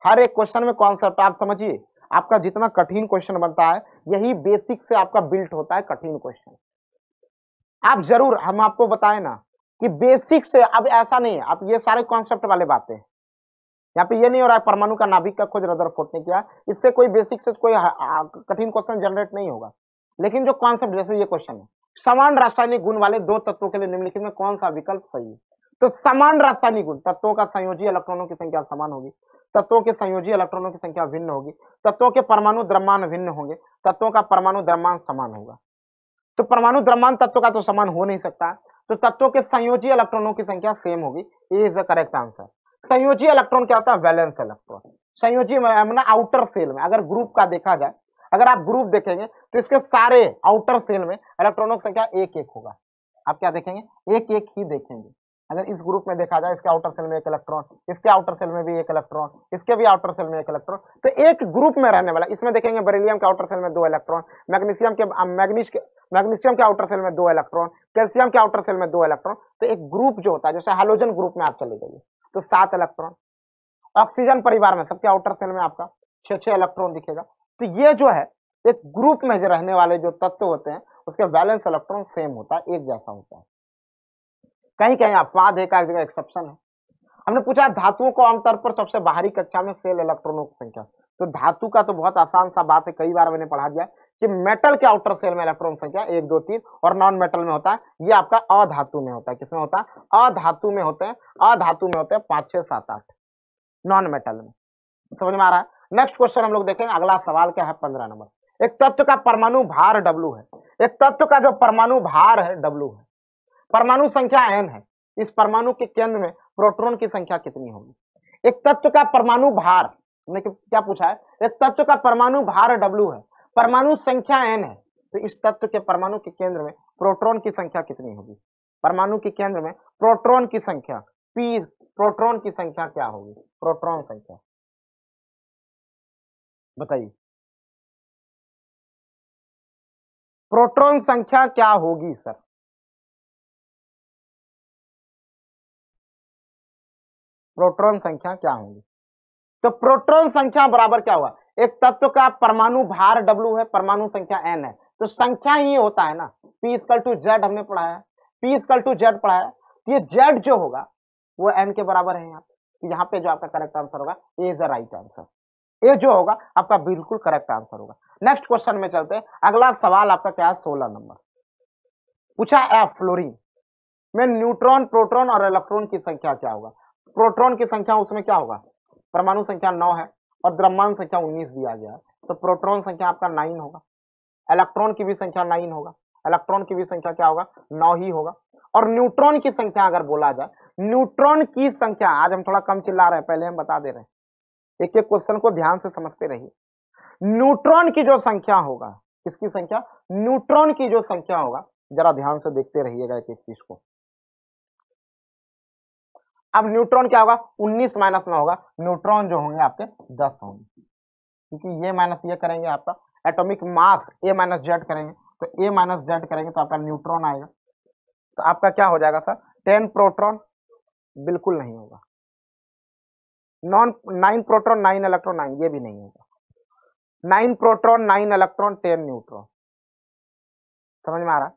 हर एक क्वेश्चन में कॉन्सेप्ट आप समझिए। आपका जितना कठिन क्वेश्चन बनता है यही बेसिक से आपका बिल्ट होता है कठिन क्वेश्चन। आप जरूर, हम आपको बताएं ना कि बेसिक से, अब ऐसा नहीं है, अब ये सारे कॉन्सेप्ट वाले बातें यहाँ पे ये नहीं हो रहा है परमाणु का नाभिक का खोज रदरफोर्ड ने किया, इससे कोई बेसिक से कोई कठिन क्वेश्चन जनरेट नहीं होगा। लेकिन जो कॉन्सेप्ट, जैसे ये क्वेश्चन है, समान रासायनिक गुण वाले दो तत्वों के लिए निम्नलिखित में कौन सा विकल्प सही है? तो समान रासायनिक गुण, तत्वों का संयोजी इलेक्ट्रॉनों की संख्या समान होगी, तत्वों के संयोजी इलेक्ट्रॉनों की संख्या भिन्न होगी, तत्वों के परमाणु द्रव्यमान भिन्न होंगे, तत्वों का परमाणु द्रव्यमान समान होगा। तो परमाणु द्रव्यमान तत्व का तो समान हो नहीं सकता, तो तत्वों के संयोजी इलेक्ट्रॉनों की संख्या सेम होगी। ये इज द करेक्ट आंसर। संयोजी इलेक्ट्रॉन क्या होता है? Valence electron. संयोजी मतलब आउटर सेल में अगर ग्रुप का देखा जाए, अगर आप ग्रुप देखेंगे तो इसके सारे आउटर सेल में इलेक्ट्रॉनों की संख्या एक एक होगा। आप क्या देखेंगे? एक एक ही देखेंगे। अगर इस ग्रुप में देखा जाए, इसके आउटर सेल में एक इलेक्ट्रॉन, इसके आउटर सेल में भी एक इलेक्ट्रॉन, इसके भी आउटर सेल में एक इलेक्ट्रॉन, तो एक ग्रुप में रहने वाला, इसमें देखेंगे बेरिलियम के आउटर सेल में 2 इलेक्ट्रॉन, मैग्नीशियम के आउटर सेल में 2 इलेक्ट्रॉन, कैल्शियम के आउटर सेल में 2 इलेक्ट्रॉन। तो एक ग्रुप जो होता है, जैसे हैलोजन ग्रुप में आप चले जाइए तो 7 इलेक्ट्रॉन। ऑक्सीजन परिवार में सबके आउटर सेल में आपका 6 इलेक्ट्रॉन दिखेगा। तो ये जो है एक ग्रुप में जो रहने वाले जो तत्व होते हैं उसके वैलेंस इलेक्ट्रॉन सेम होता है, एक जैसा होता है। कहीं कहीं अपवाद है, एक जगह एक्सेप्शन है। हमने पूछा धातुओं को आमतौर पर सबसे बाहरी कक्षा में सेल इलेक्ट्रॉनों की संख्या, तो धातु का तो बहुत आसान सा बात है, कई बार मैंने पढ़ा दिया कि मेटल के आउटर सेल में इलेक्ट्रॉन संख्या 1 2 3 और नॉन मेटल में होता है, ये आपका अधातु में होता है। किसमें होता है? अधातु में होते हैं। अधातु में होते हैं 5 6 7 8 नॉन मेटल में। समझ में आ रहा है? नेक्स्ट क्वेश्चन हम लोग देखेंगे। अगला सवाल क्या है? 15 नंबर। एक तत्व का परमाणु भार W है। एक तत्व का जो परमाणु भार है W है, परमाणु संख्या n है। इस परमाणु के केंद्र में प्रोटॉन की संख्या कितनी होगी? एक तत्व का परमाणु भार, हमने क्या पूछा है? एक तत्व का परमाणु भार W है, परमाणु संख्या n है, तो इस तत्व के परमाणु के केंद्र में प्रोटॉन की संख्या कितनी होगी? परमाणु के केंद्र में प्रोटॉन की संख्या P, प्रोटॉन की संख्या क्या होगी? प्रोटॉन संख्या बताइए, प्रोटॉन संख्या क्या होगी सर? प्रोटॉन संख्या क्या होगी? तो प्रोटॉन संख्या बराबर क्या हुआ? एक तत्व का परमाणु भार W है, परमाणु संख्या n है, तो संख्या ही होता है ना। P = Z हमने पढ़ा है, P = Z पढ़ा है, ये Z जो होगा वो n के बराबर है। यहाँ पे जो आपका करेक्ट आंसर होगा ए इज द राइट आंसर। ए जो होगा आपका बिल्कुल करेक्ट आंसर होगा। नेक्स्ट क्वेश्चन में चलते हैं। अगला सवाल आपका क्या है? 16 नंबर पूछा है, फ्लोरीन में न्यूट्रॉन, प्रोटॉन और इलेक्ट्रॉन की संख्या क्या होगा? प्रोटॉन की संख्या उसमें क्या होगा? परमाणु संख्या 9 है और द्रव्यमान संख्या 19 दिया गया है, तो प्रोटॉन संख्या आपका 9 होगा। इलेक्ट्रॉन की भी संख्या 9 होगा, इलेक्ट्रॉन की भी संख्या क्या होगा? 9 ही होगा। और न्यूट्रॉन की संख्या अगर बोला जाए, न्यूट्रॉन की संख्या, आज हम थोड़ा कम चिल्ला रहे हैं, पहले हम बता दे रहे हैं, एक एक क्वेश्चन को ध्यान से समझते रहिए। न्यूट्रॉन की जो संख्या होगा, किसकी संख्या? न्यूट्रॉन की जो संख्या होगा, जरा ध्यान से देखते रहिएगा एक एक चीज को। अब न्यूट्रॉन क्या होगा? 19 - 9 होगा, न्यूट्रॉन जो होंगे आपके 10 होंगे, क्योंकि ये माइनस ये करेंगे आपका एटॉमिक मास A - Z करेंगे, तो A - Z करेंगे तो आपका न्यूट्रॉन आएगा, तो आपका क्या हो जाएगा सर? 10 प्रोटॉन? बिल्कुल नहीं होगा। 9 प्रोटॉन 9 इलेक्ट्रॉन 9, ये भी नहीं होगा। 9 प्रोटॉन 9 इलेक्ट्रॉन 10 न्यूट्रॉन। समझ में आ रहा है?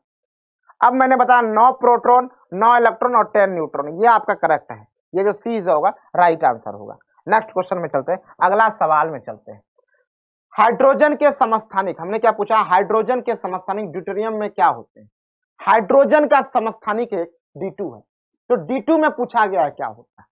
अब मैंने बताया 9 प्रोटॉन 9 इलेक्ट्रॉन और 10 न्यूट्रॉन, ये आपका करेक्ट है। ये जो सी होगा राइट आंसर होगा। नेक्स्ट क्वेश्चन में चलते हैं, अगला सवाल में चलते हैं। हाइड्रोजन के समस्थानिक, हमने क्या पूछा? हाइड्रोजन के समस्थानिक ड्यूटेरियम में क्या होते हैं? हाइड्रोजन का समस्थानिक एक D2 है, तो D2 में पूछा गया है क्या होता है?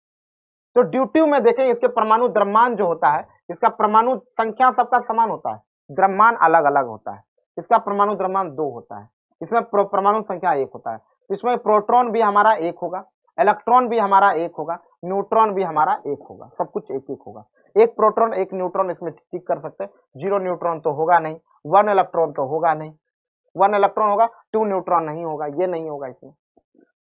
तो D2 में देखें, इसके परमाणु द्रव्यमान जो होता है, इसका परमाणु संख्या सबका समान होता है, द्रव्यमान अलग अलग होता है। इसका परमाणु द्रव्यमान 2 होता है, इसमें परमाणु संख्या 1 होता है। इसमें प्रोटॉन भी हमारा 1 होगा, इलेक्ट्रॉन भी हमारा 1 होगा, न्यूट्रॉन भी हमारा 1 होगा, सब कुछ 1 1 होगा। 1 प्रोटॉन 1 न्यूट्रॉन इसमें टिक कर सकते हैं, 0 न्यूट्रॉन तो होगा नहीं, 1 इलेक्ट्रॉन तो होगा नहीं, 1 इलेक्ट्रॉन होगा, 2 न्यूट्रॉन नहीं होगा, ये नहीं होगा इसमें।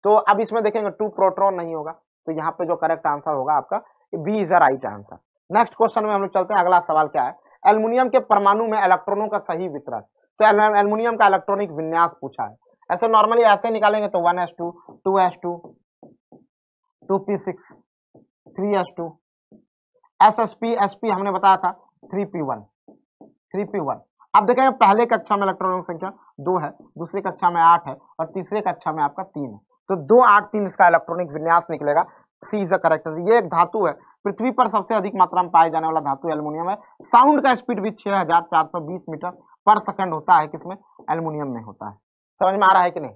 तो अब इसमें देखेंगे 2 प्रोटॉन नहीं होगा, तो यहाँ पे जो करेक्ट आंसर होगा आपका B is the right answer. Next question में हम लोग चलते हैं। अगला सवाल क्या है? एल्युमिनियम के परमाणु में इलेक्ट्रॉनों का सही वितरण, तो एल्युमिनियम का इलेक्ट्रॉनिक विन्यास पूछा है। ऐसे नॉर्मली ऐसे निकालेंगे तो 1s2 2s2 2p6 3s2 ssp sp हमने बताया था 3p1। अब देखेंगे पहले कक्षा में इलेक्ट्रॉनों की संख्या 2 है, दूसरी कक्षा में 8 है और तीसरी कक्षा में आपका 3 है, तो 2 8 3 इसका इलेक्ट्रॉनिक विन्यास निकलेगा। सी इज द करेक्ट आंसर। ये एक धातु है, पृथ्वी पर सबसे अधिक मात्रा में पाए जाने वाला धातु एल्युमिनियम है। साउंड का स्पीड भी 6420 मीटर पर सेकंड होता है, किसमें? एल्युमिनियम में होता है। समझ में आ रहा है कि नहीं?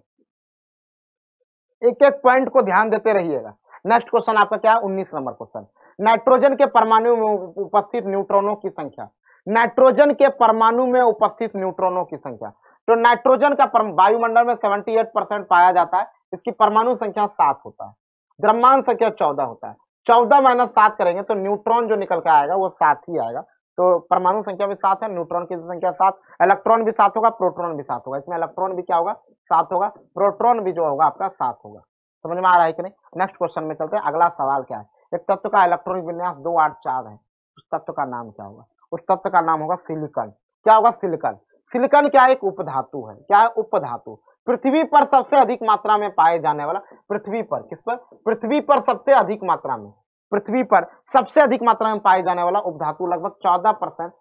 एक एक पॉइंट को ध्यान देते रहिएगा। नेक्स्ट क्वेश्चन आपका क्या है? 19 नंबर क्वेश्चन। नाइट्रोजन के परमाणु में उपस्थित न्यूट्रॉनों की संख्या, नाइट्रोजन के परमाणु में उपस्थित न्यूट्रॉनों की संख्या। तो नाइट्रोजन का वायुमंडल में 78% पाया जाता है, इसकी परमाणु संख्या 7 होता है, द्रव्यमान संख्या 14 होता है। 14 माइनस 7 करेंगे तो न्यूट्रॉन जो निकल के आएगा वो 7 ही आएगा। तो परमाणु संख्या भी 7 है, न्यूट्रॉन की संख्या 7, इलेक्ट्रॉन भी 7 होगा, प्रोटॉन भी 7 होगा। इसमें इलेक्ट्रॉन भी क्या होगा, 7 होगा, प्रोटॉन भी जो होगा आपका 7 होगा। समझ में आ रहा है कि नहीं? नेक्स्ट क्वेश्चन में चलते हैं। अगला सवाल क्या है, एक तत्व का इलेक्ट्रॉनिक विन्यास 2 8 4 है, उस तत्व का नाम क्या होगा? उस तत्व का नाम होगा सिलिकॉन। क्या होगा? सिलिकॉन। सिलिकॉन क्या एक उपधातु है? क्या है? उपधातु। पृथ्वी पर सबसे अधिक मात्रा में पाए जाने वाला, पृथ्वी पर, किस पर? पृथ्वी पर सबसे अधिक मात्रा में, पृथ्वी पर सबसे अधिक मात्रा में पाए जाने वाला उपधातु लगभग 14%,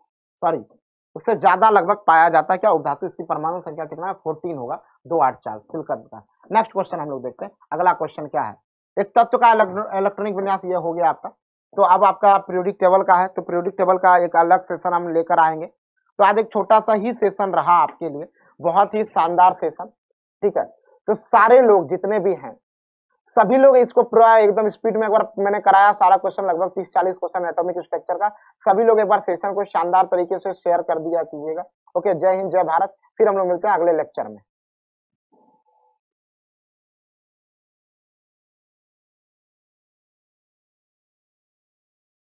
सॉरी उससे ज्यादा लगभग पाया जाता है। क्या उपधातु? इसकी परमाणु संख्या कितना है? 14 होगा, 2 8 4 सिलिकॉन का। नेक्स्ट क्वेश्चन हम लोग देखते हैं। अगला क्वेश्चन क्या है, एक तत्व का इलेक्ट्रॉनिक विन्यास ये हो गया आपका। तो अब आपका पीरियोडिक टेबल का है, तो पीरियोडिक टेबल का एक अलग सेशन हम लेकर आएंगे। तो आज एक छोटा सा ही सेशन रहा आपके लिए, बहुत ही शानदार सेशन, ठीक है। तो सारे लोग जितने भी हैं, सभी लोग इसको पूरा एकदम स्पीड में, एक बार मैंने कराया सारा क्वेश्चन, लगभग 30-40 क्वेश्चन एटॉमिक स्ट्रक्चर का, सभी लोग एक बार सेशन को शानदार तरीके से शेयर कर दिया कीजिएगा। ओके, जय हिंद, जय भारत। फिर हम लोग मिलते हैं अगले लेक्चर में।